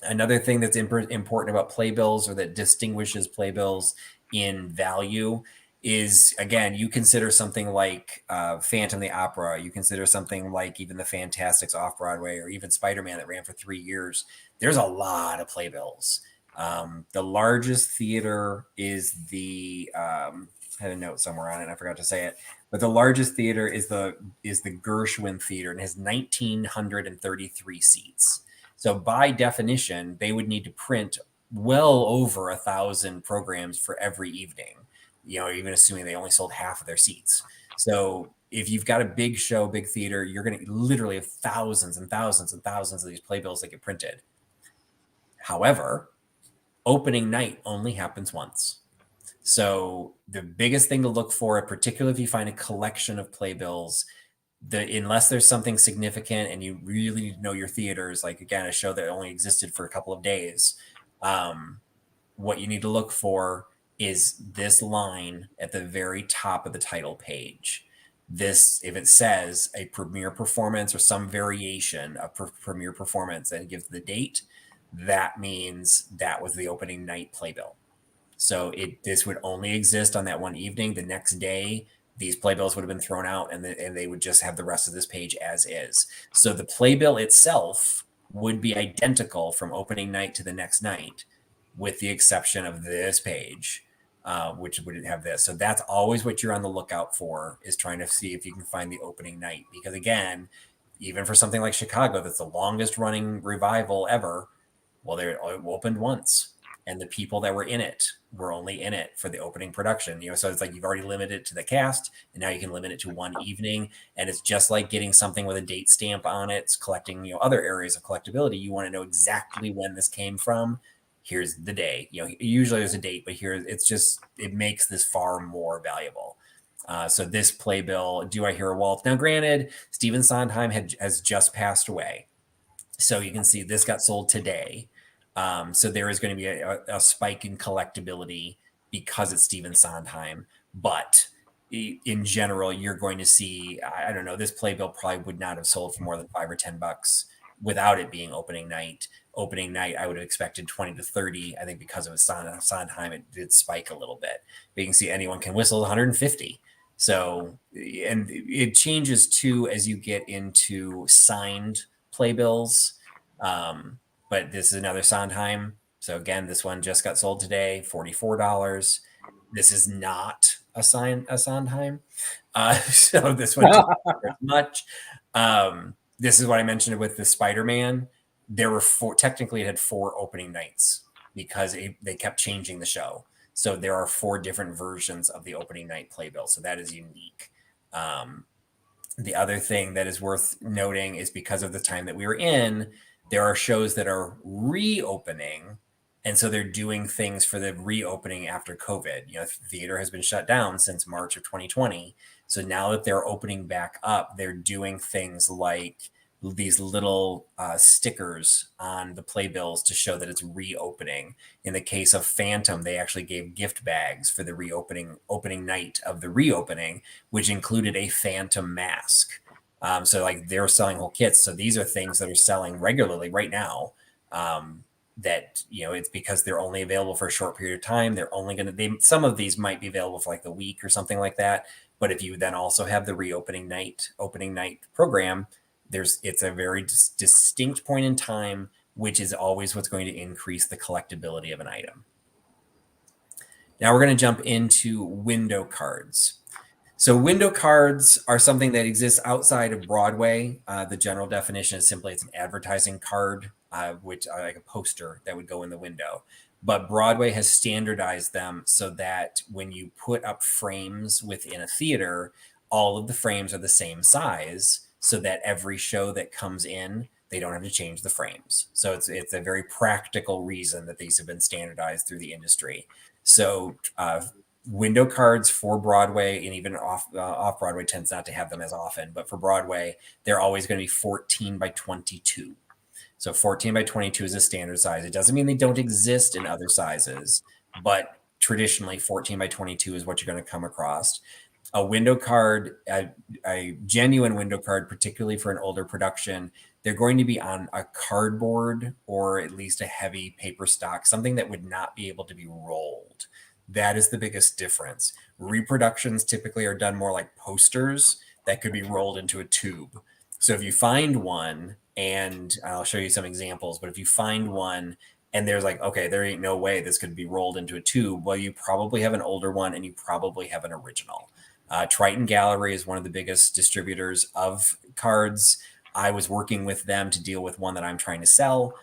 Another thing that's important about Playbills, or that distinguishes Playbills in value, is, again, you consider something like Phantom the Opera, you consider something like even the Fantastics Off Broadway, or even Spider-Man that ran for 3 years. There's a lot of Playbills. The largest theater is the I had a note somewhere on it, I forgot to say it, but the largest theater is the Gershwin Theater, and it has 1,933 seats. So by definition, they would need to print well over 1,000 programs for every evening, even assuming they only sold half of their seats. So if you've got a big show, big theater, you're going to literally have thousands and thousands and thousands of these Playbills that get printed. However, opening night only happens once. So the biggest thing to look for, particularly if you find a collection of Playbills, unless there's something significant and you really need to know your theaters, like, again, a show that only existed for a couple of days, what you need to look for is this line at the very top of the title page. This, if it says a premiere performance or some variation of premiere performance and gives the date, that means that was the opening night Playbill. So this would only exist on that one evening. The next day, these Playbills would have been thrown out, and they would just have the rest of this page as is. So the Playbill itself would be identical from opening night to the next night, with the exception of this page. which would have this. So that's always what you're on the lookout for, is trying to see if you can find the opening night. Because again, even for something like Chicago, that's the longest running revival ever, well, they opened once, and the people that were in it were only in it for the opening production. So it's like you've already limited it to the cast, and now you can limit it to one evening. And it's just like getting something with a date stamp on it. It's collecting, other areas of collectability. You want to know exactly when this came from. Here's the day. Usually there's a date, but here it makes this far more valuable. So this playbill, Do I Hear a Waltz? Now, granted, Stephen Sondheim has just passed away. So you can see this got sold today. So there is going to be a spike in collectability because it's Stephen Sondheim. But in general, you're going to see, I don't know, this playbill probably would not have sold for more than $5 or $10 without it being opening night. Opening night, I would have expected 20 to 30. I think because it was Sondheim, it did spike a little bit. But you can see Anyone Can Whistle 150. So, and it changes too as you get into signed playbills. But this is another Sondheim. So again, this one just got sold today, $44. This is not a Sondheim. So this one just not much. This is what I mentioned with the Spider-Man. There were technically it had 4 opening nights because they kept changing the show. So there are 4 different versions of the opening night playbill. So that is unique. The other thing that is worth noting is because of the time that we were in, there are shows that are reopening. And so they're doing things for the reopening after COVID. Theater has been shut down since March of 2020. So now that they're opening back up, they're doing things like these little stickers on the playbills to show that it's reopening. In the case of Phantom, they actually gave gift bags for the opening night of the reopening, which included a Phantom mask. So like they're selling whole kits. So these are things that are selling regularly right now. That it's because they're only available for a short period of time. They're only some of these might be available for like the week or something like that. But if you then also have the opening night program, it's a very distinct point in time, which is always what's going to increase the collectability of an item. Now we're going to jump into window cards. So window cards are something that exists outside of Broadway. The general definition is simply it's an advertising card, which like a poster that would go in the window. But Broadway has standardized them so that when you put up frames within a theater, all of the frames are the same size, so that every show that comes in, they don't have to change the frames. So it's a very practical reason that these have been standardized through the industry. So window cards for Broadway, and even off Broadway tends not to have them as often, but for Broadway, they're always going to be 14 by 22. So 14 by 22 is a standard size. It doesn't mean they don't exist in other sizes, but traditionally 14 by 22 is what you're going to come across. A window card, a genuine window card, particularly for an older production, they're going to be on a cardboard or at least a heavy paper stock, something that would not be able to be rolled. That is the biggest difference. Reproductions typically are done more like posters that could be rolled into a tube. So if you find one, and I'll show you some examples, but if you find one and there's like, okay, there ain't no way this could be rolled into a tube, well, you probably have an older one and you probably have an original. Triton Gallery is one of the biggest distributors of cards. I was working with them to deal with one that I'm trying to sell,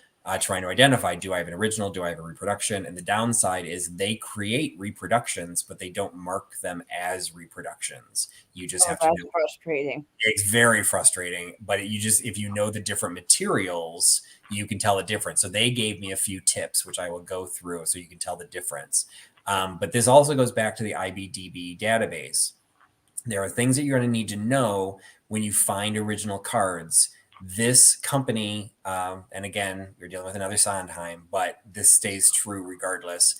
trying to identify, do I have an original? Do I have a reproduction? And the downside is they create reproductions, but they don't mark them as reproductions. You just have to know. Frustrating. It's very frustrating, but if you know the different materials, you can tell the difference. So they gave me a few tips, which I will go through so you can tell the difference. But this also goes back to the IBDB database. There are things that you're going to need to know when you find original cards. This company, and again, you're dealing with another Sondheim, but this stays true regardless.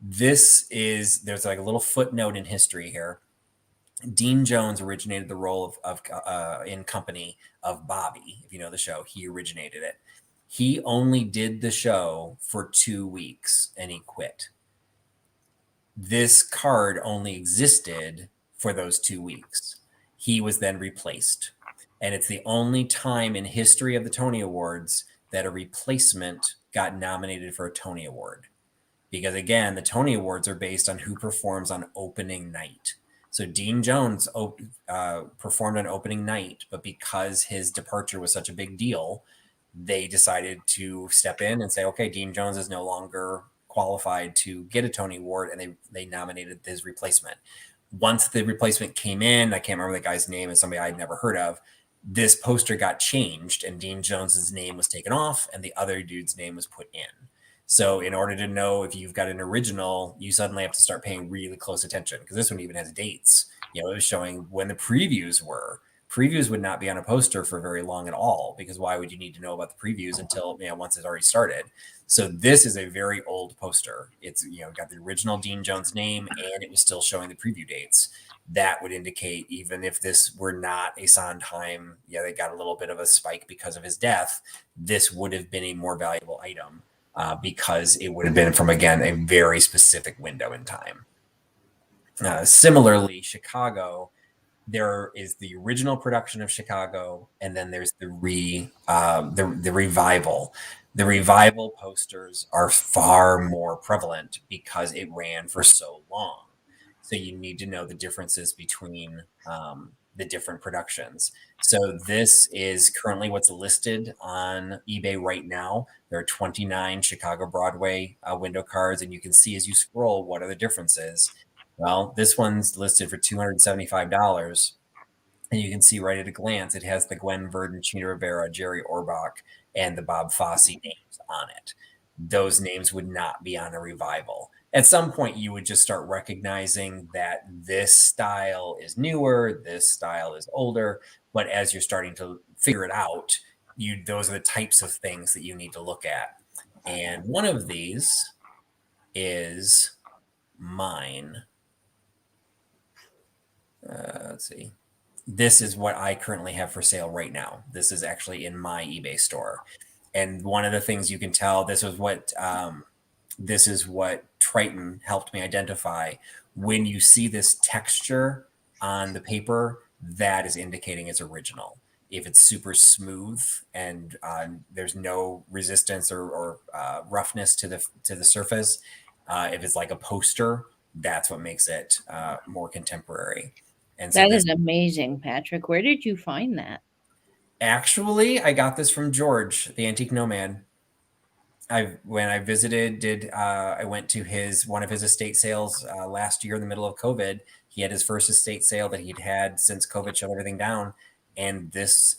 There's like a little footnote in history here. Dean Jones originated the role in Company of Bobby. If you know the show, he originated it. He only did the show for 2 weeks and he quit. This card only existed for those 2 weeks. He was then replaced. And it's the only time in history of the Tony Awards that a replacement got nominated for a Tony Award, because again, the Tony Awards are based on who performs on opening night. So Dean Jones performed on opening night, but because his departure was such a big deal, they decided to step in and say, okay, Dean Jones is no longer qualified to get a Tony Award, and they nominated his replacement. Once the replacement came in, I can't remember the guy's name, and somebody I'd never heard of, this poster got changed and Dean Jones's name was taken off and the other dude's name was put in. So in order to know if you've got an original, you suddenly have to start paying really close attention, because this one even has dates. You know, it was showing when the previews were. Previews would not be on a poster for very long at all, because why would you need to know about the previews until, you know, once it's already started? So this is a very old poster. It's, you know, got the original Dean Jones name and it was still showing the preview dates. That would indicate, even if this were not a Sondheim, yeah, they got a little bit of a spike because of his death, this would have been a more valuable item because it would have been from, again, a very specific window in time. Similarly, Chicago, there is the original production of Chicago, and then there's the revival. The revival posters are far more prevalent because it ran for so long. So you need to know the differences between the different productions. So this is currently what's listed on eBay right now. There are 29 Chicago Broadway window cards, and you can see as you scroll what are the differences. Well, this one's listed for $275. And you can see right at a glance, it has the Gwen Verdon, Chita Rivera, Jerry Orbach, and the Bob Fosse names on it. Those names would not be on a revival. At some point, you would just start recognizing that this style is newer, this style is older. But as you're starting to figure it out, those are the types of things that you need to look at. And one of these is mine. Let's see. This is what I currently have for sale right now. This is actually in my eBay store. And one of the things you can tell, this is what Triton helped me identify. When you see this texture on the paper, that is indicating it's original. If it's super smooth and there's no resistance or roughness to the surface, if it's like a poster, that's what makes it more contemporary. And so that is amazing, Patrick. Where did you find that? Actually, I got this from George, the Antique Nomad. When I visited, I went to one of his estate sales last year in the middle of COVID. He had his first estate sale that he'd had since COVID shut everything down, and this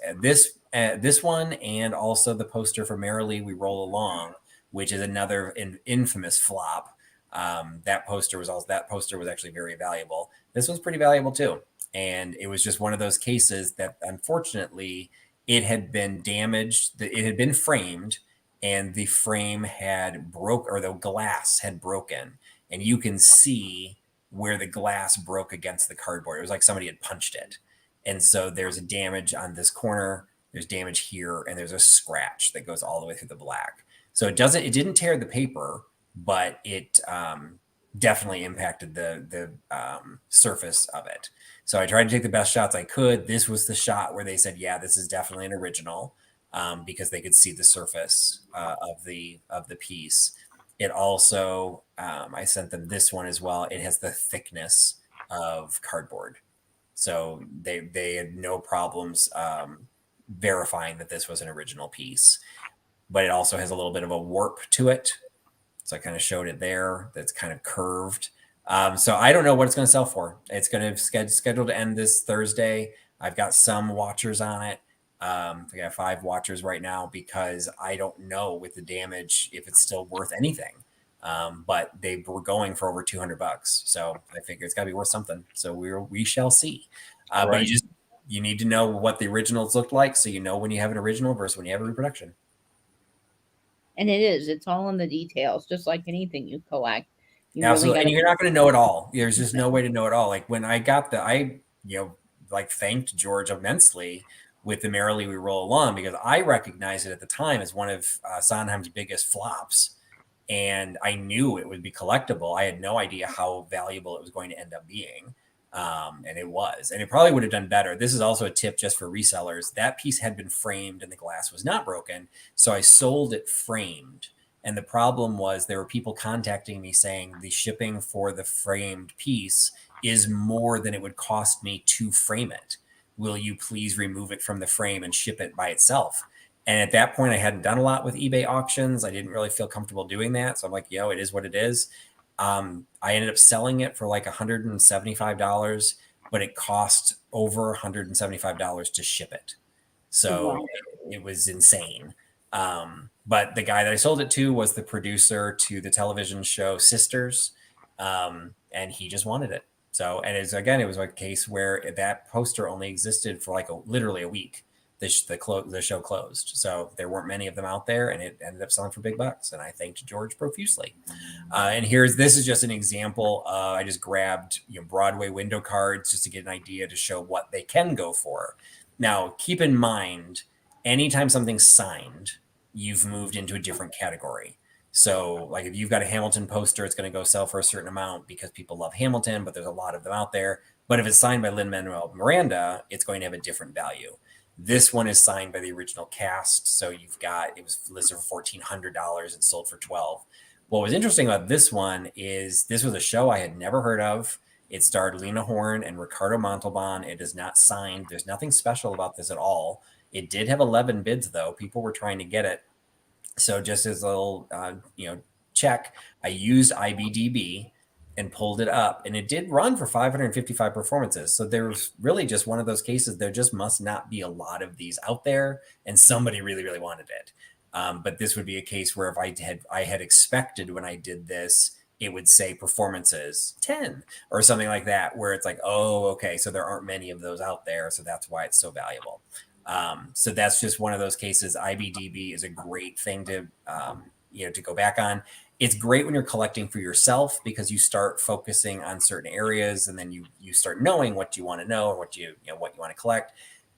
one, and also the poster for Merrily We Roll Along, which is another infamous flop. That poster was actually very valuable. This one's pretty valuable too. And it was just one of those cases that unfortunately it had been damaged. It had been framed and the frame had the glass had broken. And you can see where the glass broke against the cardboard. It was like somebody had punched it. And so there's a damage on this corner, there's damage here, and there's a scratch that goes all the way through the black. So it didn't tear the paper, but it definitely impacted the surface of it. So I tried to take the best shots I could. This was the shot where they said, yeah, this is definitely an original, because they could see the surface of the piece. It also, I sent them this one as well. It has the thickness of cardboard. So they had no problems verifying that this was an original piece. But it also has a little bit of a warp to it. So I kind of showed it there. That's kind of curved. So I don't know what it's going to sell for. It's going to scheduled to end this Thursday. I've got some watchers on it. I got 5 watchers right now because I don't know with the damage if it's still worth anything. But they were going for over $200. So I figure it's got to be worth something. So we shall see. Right. But you need to know what the originals looked like, so you know when you have an original versus when you have a reproduction. And it's all in the details, just like anything you collect. Absolutely. And you're not going to know it all. There's just no way to know it all. Like when I got thanked George immensely with the Merrily We Roll Along, because I recognized it at the time as one of Sondheim's biggest flops. And I knew it would be collectible. I had no idea how valuable it was going to end up being. And it was. And it probably would have done better. This is also a tip just for resellers. That piece had been framed and the glass was not broken. So I sold it framed. And the problem was there were people contacting me saying the shipping for the framed piece is more than it would cost me to frame it. Will you please remove it from the frame and ship it by itself? And at that point, I hadn't done a lot with eBay auctions. I didn't really feel comfortable doing that. So I'm like, it is what it is. I ended up selling it for like $175, but it cost over $175 to ship it. So Wow. it was insane. But the guy that I sold it to was the producer to the television show Sisters. And he just wanted it. So, and it was a case where that poster only existed for like literally a week. The show closed. So there weren't many of them out there, and it ended up selling for big bucks. And I thanked George profusely. And this is just an example. I just grabbed Broadway window cards just to get an idea to show what they can go for. Now, keep in mind, anytime something's signed, you've moved into a different category. So like if you've got a Hamilton poster, it's going to go sell for a certain amount because people love Hamilton, but there's a lot of them out there. But if it's signed by Lin-Manuel Miranda, it's going to have a different value. This one is signed by the original cast. So it was listed for $1,400 and sold for $12. What was interesting about this one is this was a show I had never heard of. It starred Lena Horne and Ricardo Montalban. It is not signed. There's nothing special about this at all. It did have 11 bids, though. People were trying to get it. So just as a little, check, I used IBDB and pulled it up, and it did run for 555 performances. So there's really just one of those cases. There just must not be a lot of these out there, and somebody really, really wanted it. But this would be a case where if I had expected when I did this, it would say performances 10 or something like that, where it's like, oh, okay, so there aren't many of those out there, so that's why it's so valuable. So that's just one of those cases. IBDB is a great thing to go back on. It's great when you're collecting for yourself because you start focusing on certain areas, and then you start knowing what you want to know and what you want to collect.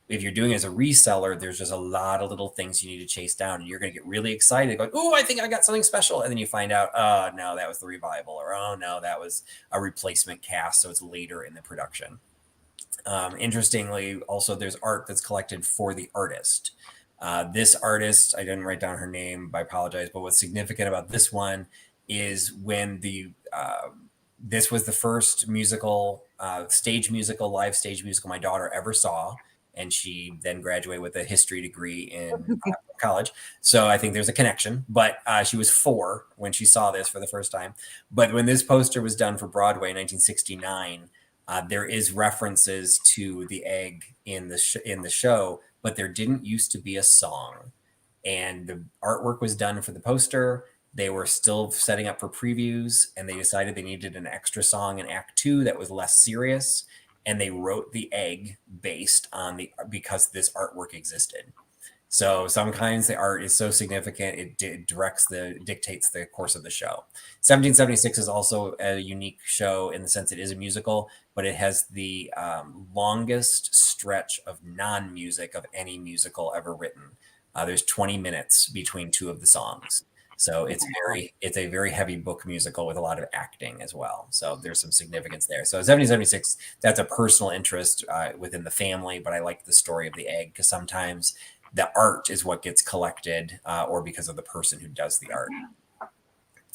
If you're doing it as a reseller, there's just a lot of little things you need to chase down, and you're going to get really excited, going, "Oh, I think I got something special," and then you find out, "Oh no, that was the revival," or "Oh no, that was a replacement cast, so it's later in the production." Interestingly, also there's art that's collected for the artist. This artist, I didn't write down her name, I apologize, but what's significant about this one is when this was the first live stage musical my daughter ever saw, and she then graduated with a history degree in college. So I think there's a connection, but she was 4 when she saw this for the first time. But when this poster was done for Broadway in 1969, there is references to the egg in the show, but there didn't used to be a song. And the artwork was done for the poster. They were still setting up for previews, and they decided they needed an extra song in Act 2 that was less serious. And they wrote the egg because this artwork existed. So sometimes the art is so significant, it dictates the course of the show. 1776 is also a unique show in the sense it is a musical, but it has the longest stretch of non-music of any musical ever written. There's 20 minutes between 2 of the songs. So it's a very heavy book musical with a lot of acting as well. So there's some significance there. So 1776, that's a personal interest within the family, but I like the story of the egg because sometimes the art is what gets collected or because of the person who does the art.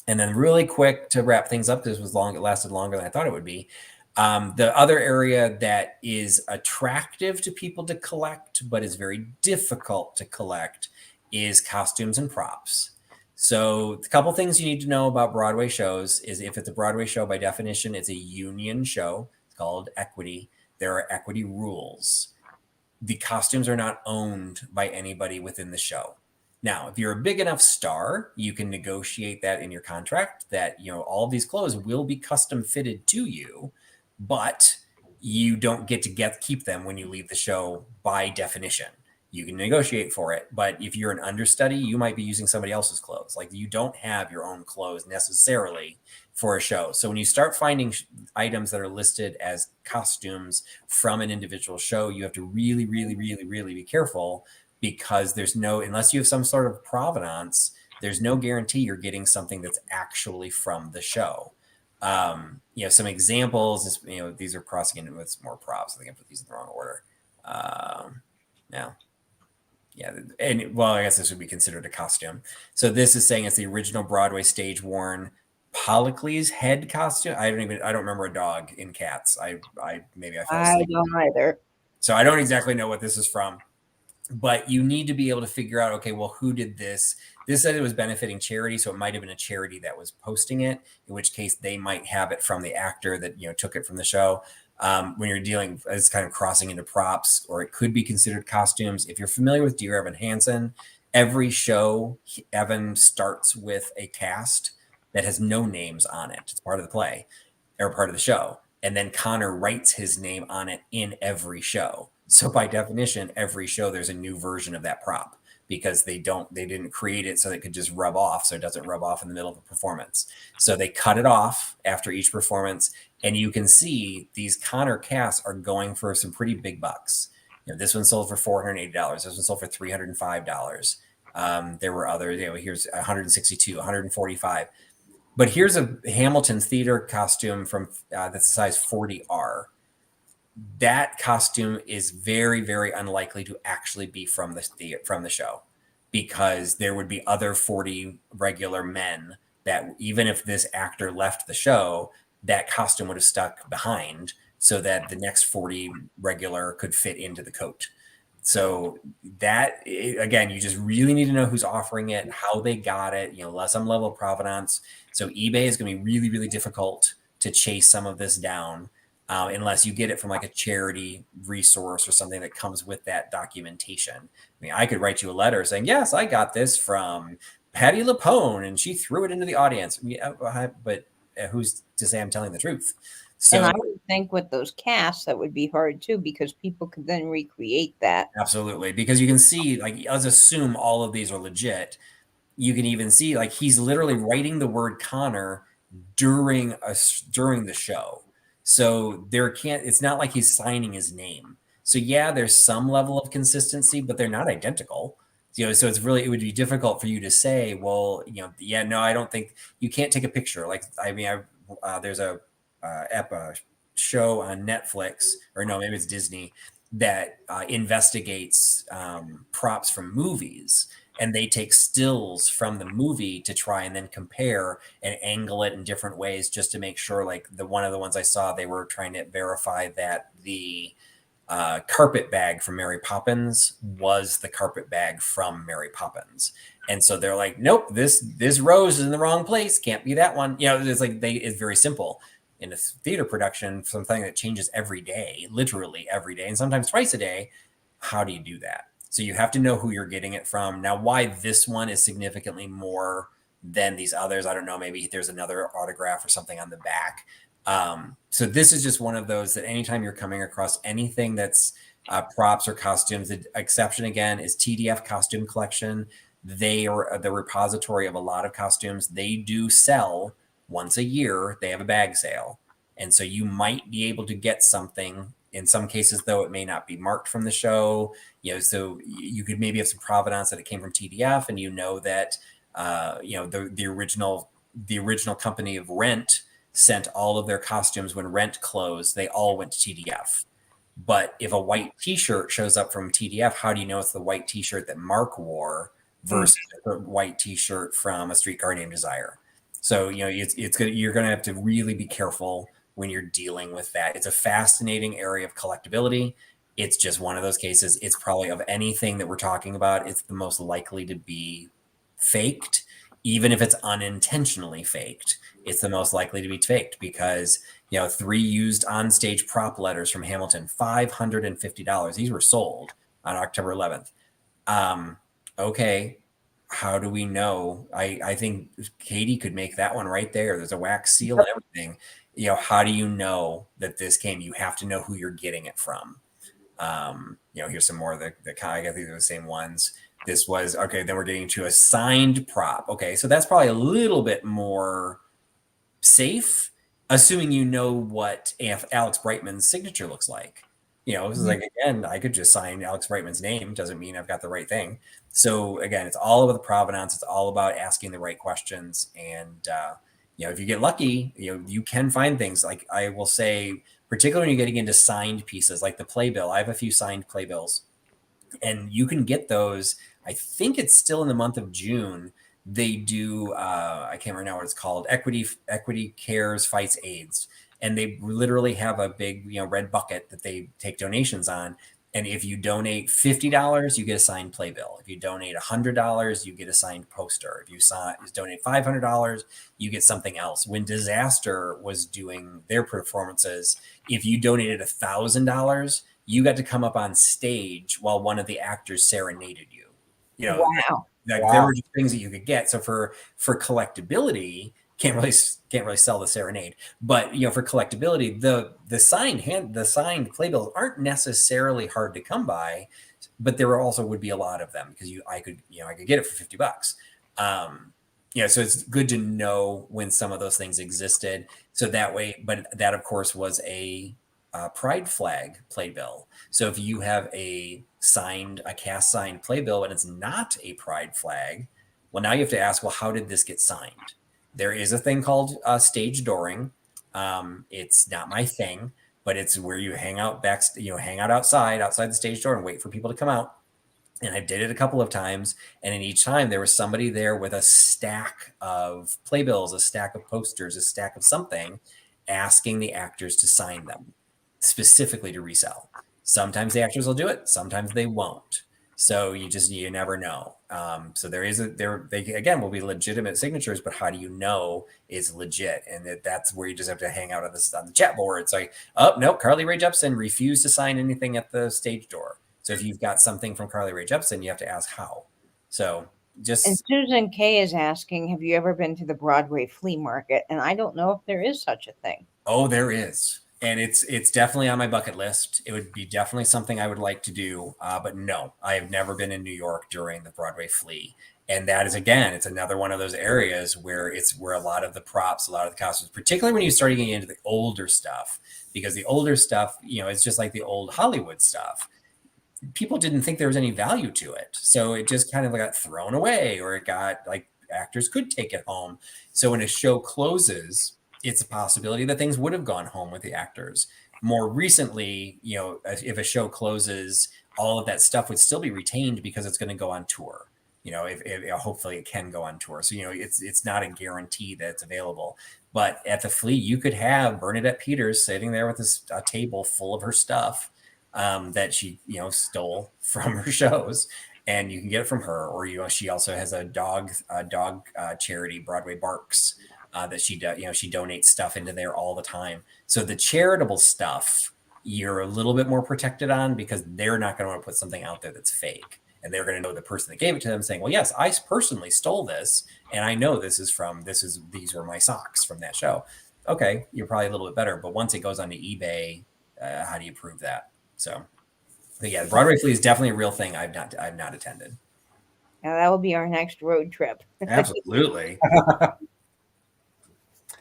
And then really quick to wrap things up, this was long, it lasted longer than I thought it would be. The other area that is attractive to people to collect, but is very difficult to collect is costumes and props. So a couple things you need to know about Broadway shows is if it's a Broadway show, by definition, it's a union show. It's called equity. There are equity rules. The costumes are not owned by anybody within the show. Now, if you're a big enough star, you can negotiate that in your contract that, all of these clothes will be custom fitted to you, but you don't get to keep them when you leave the show by definition. You can negotiate for it, but if you're an understudy, you might be using somebody else's clothes. Like you don't have your own clothes necessarily for a show. So when you start finding items that are listed as costumes from an individual show, you have to really, really, really, really be careful because unless you have some sort of provenance, there's no guarantee you're getting something that's actually from the show. Some examples is, these are crossing into with more props. I think I put these in the wrong order. Now. Yeah, and well, I guess this would be considered a costume. So this is saying it's the original Broadway stage worn Pollicles head costume. I don't remember a dog in Cats. Maybe I fell I asleep. don't either. So I don't exactly know what this is from, but you need to be able to figure out, okay, well, who did this? This said it was benefiting charity, so it might have been a charity that was posting it, in which case they might have it from the actor that, you know, took it from the show. When you're dealing, it's kind of crossing into props, or it could be considered costumes. If you're familiar with Dear Evan Hansen, every show, Evan starts with a cast that has no names on it. It's part of the play or part of the show. And then Connor writes his name on it in every show. So by definition, every show there's a new version of that prop because they didn't create it so it could just rub off, so it doesn't rub off in the middle of a performance. So they cut it off after each performance, and you can see these Connor casts are going for some pretty big bucks. You know, this one sold for $480. This one sold for $305. There were others. You know, here's 162, 145. But here's a Hamilton theater costume from that's size 40R. That costume is very, very unlikely to actually be from the show, because there would be other 40 regular men that, even if this actor left the show, that costume would have stuck behind so that the next 40 regular could fit into the coat. So that, again, you just really need to know who's offering it, how they got it, you know, some level of provenance. So eBay is going to be really, really difficult to chase some of this down. Unless you get it from like a charity resource or something that comes with that documentation. I mean, I could write you a letter saying, yes, I got this from Patty LaPone and she threw it into the audience. Yeah, but who's to say I'm telling the truth? So, and I would think with those casts, that would be hard too, because people could then recreate that. Absolutely. Because you can see, like, let's assume all of these are legit. You can even see, like, he's literally writing the word Connor during the show. So it's not like he's signing his name. So yeah, there's some level of consistency, but they're not identical. You know, so it would be difficult for you to say, well, you know, yeah, no, I don't think you can't take a picture. Like, I mean, there's a show on Netflix, or no, maybe it's Disney, that investigates props from movies. And they take stills from the movie to try and then compare and angle it in different ways just to make sure, like one of the ones I saw, they were trying to verify that the carpet bag from Mary Poppins was the carpet bag from Mary Poppins. And so they're like, nope, this rose is in the wrong place. Can't be that one. You know, it's like it's very simple. In a theater production, something that changes every day, literally every day, and sometimes twice a day, how do you do that? So you have to know who you're getting it from. Now, why this one is significantly more than these others, I don't know. Maybe there's another autograph or something on the back. So this is just one of those that anytime you're coming across anything that's props or costumes, the exception again is TDF Costume Collection. They are the repository of a lot of costumes. They do sell once a year. They have a bag sale. And so you might be able to get something. In some cases, though, it may not be marked from the show. You know, so you could maybe have some provenance that it came from TDF, and you know that you know, the original company of Rent sent all of their costumes when Rent closed. They all went to TDF. But if a white T-shirt shows up from TDF, how do you know it's the white T-shirt that Mark wore versus a white T-shirt from A Streetcar Named Desire? So, you know, you're going to have to really be careful when you're dealing with that. It's a fascinating area of collectibility. It's just one of those cases. It's probably, of anything that we're talking about, it's the most likely to be faked. Even if it's unintentionally faked, it's the most likely to be faked, because, you know, 3 used onstage prop letters from Hamilton, $550. These were sold on October 11th. Okay. How do we know? I think Katie could make that one right there. There's a wax seal and everything. You know, how do you know that this came? You have to know who you're getting it from. You know, here's some more of the I think they're the same ones. This was, okay, then we're getting to a signed prop. Okay, so that's probably a little bit more safe, assuming you know what Alex Brightman's signature looks like. You know, this is like, again, I could just sign Alex Brightman's name. Doesn't mean I've got the right thing. So again, it's all about the provenance. It's all about asking the right questions. And, you know, if you get lucky, you know, you can find things. Like, I will say, particularly when you're getting into signed pieces, like the playbill. I have a few signed playbills And you can get those. I think it's still in the month of June. They do, I can't remember now what it's called, Equity Cares Fights AIDS. And they literally have a big, red bucket that they take donations on. And if you donate $50, you get a signed playbill. If you donate $100, you get a signed poster. If you donate $500, you get something else. When Disaster was doing their performances, if you donated $1,000, you got to come up on stage while one of the actors serenaded you. Wow. There were just things that you could get. So for collectibility, can't really sell the serenade, but for collectibility, the signed playbills aren't necessarily hard to come by, but there also would be a lot of them because I could get it for $50. So it's good to know when some of those things existed. So that way, but that of course was a pride flag playbill. So if you have a cast signed playbill and it's not a pride flag, well, now you have to ask, well, how did this get signed? There is a thing called stage dooring. It's not my thing, but it's where you hang out outside the stage door and wait for people to come out. And I did it a couple of times. And in each time there was somebody there with a stack of playbills, a stack of posters, a stack of something, asking the actors to sign them specifically to resell. Sometimes the actors will do it. Sometimes they won't. So you never know. So they again will be legitimate signatures, but how do you know is legit? And that's where you just have to hang out on the chat board. It's like, oh no, Carly Rae Jepsen refused to sign anything at the stage door. So if you've got something from Carly Rae Jepsen, you have to ask how. So and Susan K is asking, have you ever been to the Broadway flea market? And I don't know if there is such a thing. Oh, there is. And it's definitely on my bucket list. It would be definitely something I would like to do. But no, I have never been in New York during the Broadway Flea. And that is, again, it's another one of those areas where a lot of the props, a lot of the costumes, particularly when you start getting into the older stuff, because the older stuff, it's just like the old Hollywood stuff. People didn't think there was any value to it. So it just kind of got thrown away, or it got like actors could take it home. So when a show closes, it's a possibility that things would have gone home with the actors. More recently, if a show closes, all of that stuff would still be retained because it's going to go on tour. If hopefully it can go on tour. So, it's not a guarantee that it's available. But at the Flea, you could have Bernadette Peters sitting there with a table full of her stuff that she, stole from her shows. And you can get it from her. Or, she also has a dog charity, Broadway Barks, that she donates stuff into there all the time. So the charitable stuff, you're a little bit more protected on because they're not going to want to put something out there that's fake. And they're going to know the person that gave it to them saying, well, yes, I personally stole this. And I know these were my socks from that show. Okay, you're probably a little bit better. But once it goes onto eBay, how do you prove that? So yeah, the Broadway Flea is definitely a real thing. I've not attended. Now that will be our next road trip. Absolutely.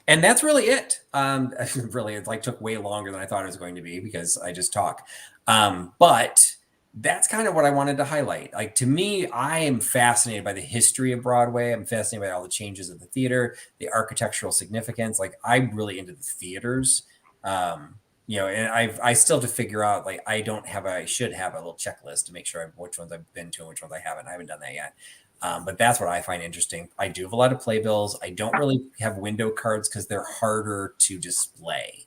And that's really it. Really, it took way longer than I thought it was going to be because I just talk. But that's kind of what I wanted to highlight. Like, to me, I am fascinated by the history of Broadway. I'm fascinated by all the changes of the theater, the architectural significance. Like, I'm really into the theaters. And I still have to figure out, I should have a little checklist to make sure which ones I've been to and which ones I haven't. I haven't done that yet. But that's what I find interesting. I do have a lot of playbills. I don't really have window cards because they're harder to display.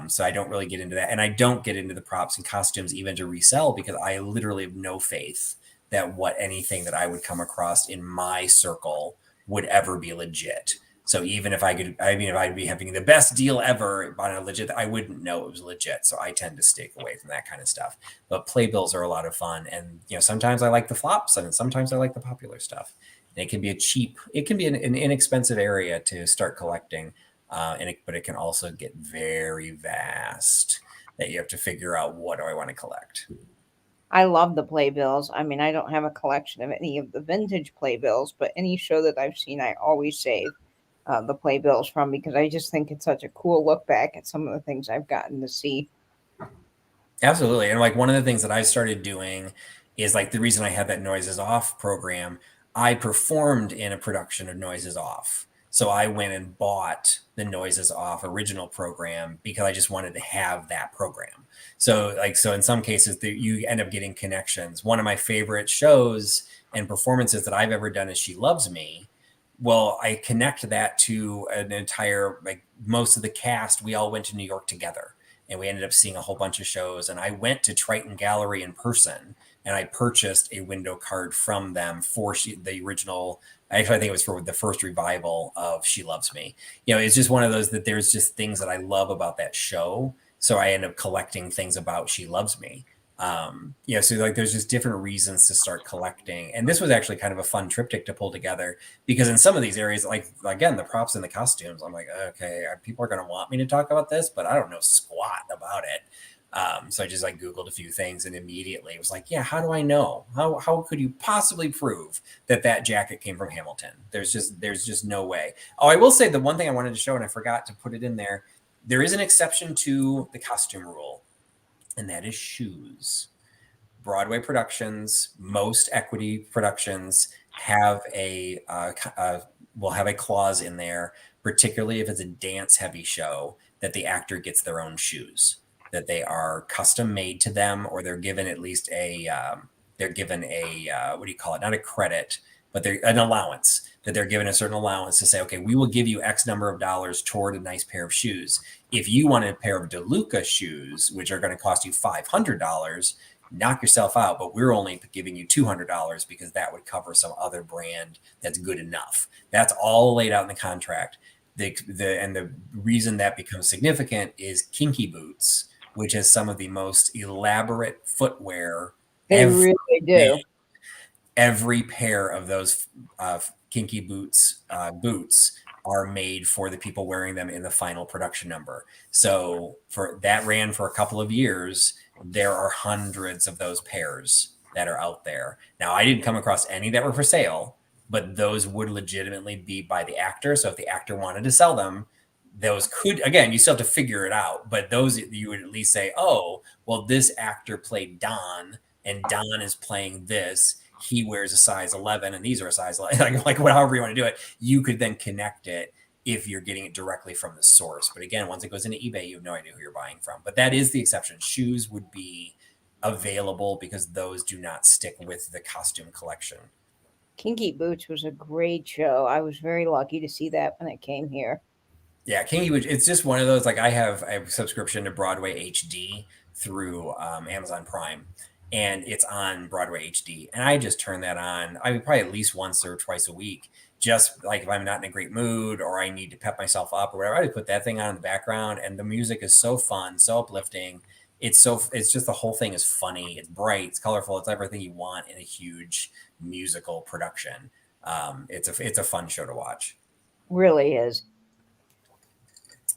So I don't really get into that. And I don't get into the props and costumes even to resell because I literally have no faith that anything that I would come across in my circle would ever be legit. So even if if I'd be having the best deal ever on a legit, I wouldn't know it was legit. So I tend to stay away from that kind of stuff. But playbills are a lot of fun. And, sometimes I like the flops and sometimes I like the popular stuff. And it can be an inexpensive area to start collecting. But it can also get very vast that you have to figure out, what do I want to collect? I love the playbills. I mean, I don't have a collection of any of the vintage playbills, but any show that I've seen, I always save the playbills from because I just think it's such a cool look back at some of the things I've gotten to see. Absolutely. And one of the things that I started doing is the reason I had that Noises Off program, I performed in a production of Noises Off. So I went and bought the Noises Off original program because I just wanted to have that program. So in some cases you end up getting connections. One of my favorite shows and performances that I've ever done is She Loves Me. Well, I connect that to an entire, like most of the cast, we all went to New York together and we ended up seeing a whole bunch of shows. And I went to Triton Gallery in person and I purchased a window card from them for the original. Actually, I think it was for the first revival of She Loves Me. It's just one of those that there's just things that I love about that show. So I end up collecting things about She Loves Me. So like there's just different reasons to start collecting. And this was actually kind of a fun triptych to pull together because in some of these areas, like again, the props and the costumes, I'm like, okay, people are going to want me to talk about this, but I don't know squat about it. So I just like Googled a few things and immediately it was like, yeah, how do I know? How could you possibly prove that jacket came from Hamilton? There's just no way. Oh, I will say the one thing I wanted to show, and I forgot to put it in there. There is an exception to the costume rule, and that is shoes. Broadway productions, most equity productions have will have a clause in there, particularly if it's a dance-heavy show, that the actor gets their own shoes, that they are custom made to them, or they're given at least what do you call it? Not a credit, but they're an allowance. That they're given a certain allowance to say, okay, we will give you X number of dollars toward a nice pair of shoes. If you want a pair of DeLuca shoes, which are going to cost you $500, knock yourself out, but we're only giving you $200 because that would cover some other brand that's good enough. That's all laid out in the contract. The reason that becomes significant is kinky boots, which is some of the most elaborate footwear. They really do. Every pair of those kinky boots are made for the people wearing them in the final production number. So that ran for a couple of years. There are hundreds of those pairs that are out there. Now, I didn't come across any that were for sale, but those would legitimately be by the actor. So if the actor wanted to sell them, those could, again, you still have to figure it out, but those you would at least say, oh, well, this actor played Don and Don is playing this. He wears a size 11 and these are a size 11, like however you want to do it. You could then connect it if you're getting it directly from the source. But again, once it goes into eBay, you have no idea who you're buying from. But that is the exception. Shoes would be available because those do not stick with the costume collection. Kinky Boots was a great show. I was very lucky to see that when it came here. Yeah, Kinky Boots, it's just one of those, like I have a subscription to Broadway HD through Amazon Prime, and it's on Broadway HD. And I just turn that on, I mean, probably at least once or twice a week. Just like if I'm not in a great mood or I need to pep myself up or whatever, I just put that thing on in the background, and the music is so fun, so uplifting. It's just the whole thing is funny. It's bright, it's colorful, it's everything you want in a huge musical production. It's a fun show to watch. Really is.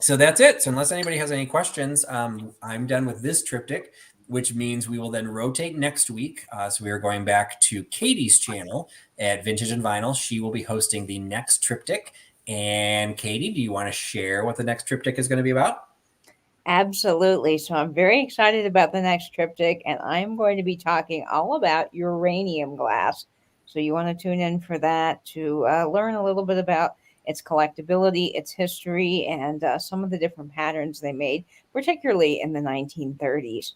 So that's it. So unless anybody has any questions, I'm done with this triptych, which means we will then rotate next week. So we are going back to Katie's channel at Vintage and Vinyl. She will be hosting the next triptych. And Katie, do you want to share what the next triptych is going to be about? Absolutely. So I'm very excited about the next triptych, and I'm going to be talking all about uranium glass. So you want to tune in for that to learn a little bit about its collectibility, its history, and some of the different patterns they made, particularly in the 1930s.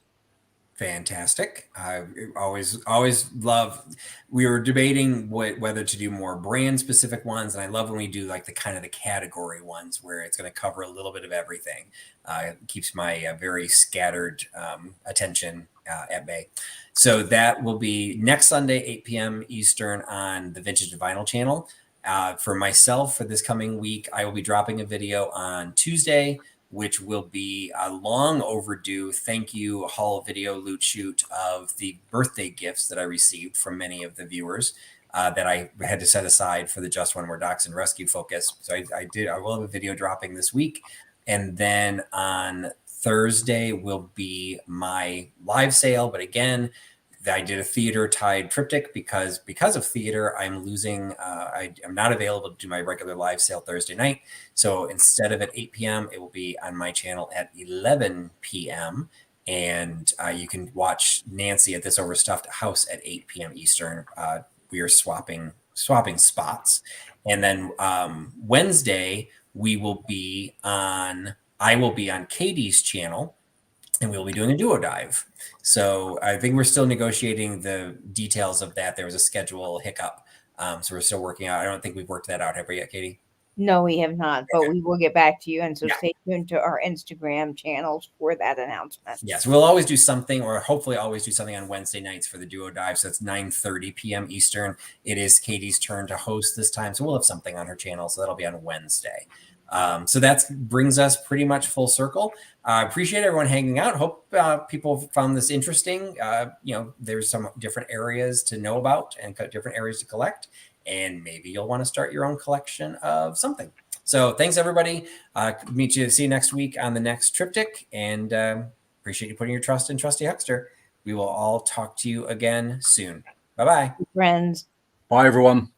Fantastic. I always love, we were debating whether to do more brand specific ones. And I love when we do like the kind of the category ones where it's going to cover a little bit of everything. It keeps my very scattered attention at bay. So that will be next Sunday, 8 p.m. Eastern on the Vintage and Vinyl channel. For myself, for this coming week, I will be dropping a video on Tuesday, which will be a long overdue thank you haul video loot shoot of the birthday gifts that I received from many of the viewers that I had to set aside for the Just One More Docs and Rescue focus. So I will have a video dropping this week. And then on Thursday will be my live sale. But again, I did a theater tied triptych because of theater, I'm losing, I'm not available to do my regular live sale Thursday night. So instead of at 8 p.m., it will be on my channel at 11 p.m. And you can watch Nancy at This Overstuffed House at 8 p.m. Eastern. We are swapping spots. And then Wednesday, I will be on Katie's channel, and we'll be doing a duo dive. So I think we're still negotiating the details of that. There was a schedule hiccup. So we're still working out. I don't think we've worked that out, have we yet, Katie? No, we have not, but we will get back to you. And so Yeah. stay tuned to our Instagram channels for that announcement. Yes, we'll always do something, or hopefully always do something on Wednesday nights for the duo dive. So it's 9:30 p.m. Eastern. It is Katie's turn to host this time. So we'll have something on her channel. So that'll be on Wednesday. So that brings us pretty much full circle. I appreciate everyone hanging out. Hope people found this interesting. There's some different areas to know about and different areas to collect. And maybe you'll want to start your own collection of something. So thanks, everybody. See you next week on the next Triptych. And appreciate you putting your trust in Trusty Huckster. We will all talk to you again soon. Bye-bye. Friends. Bye, everyone.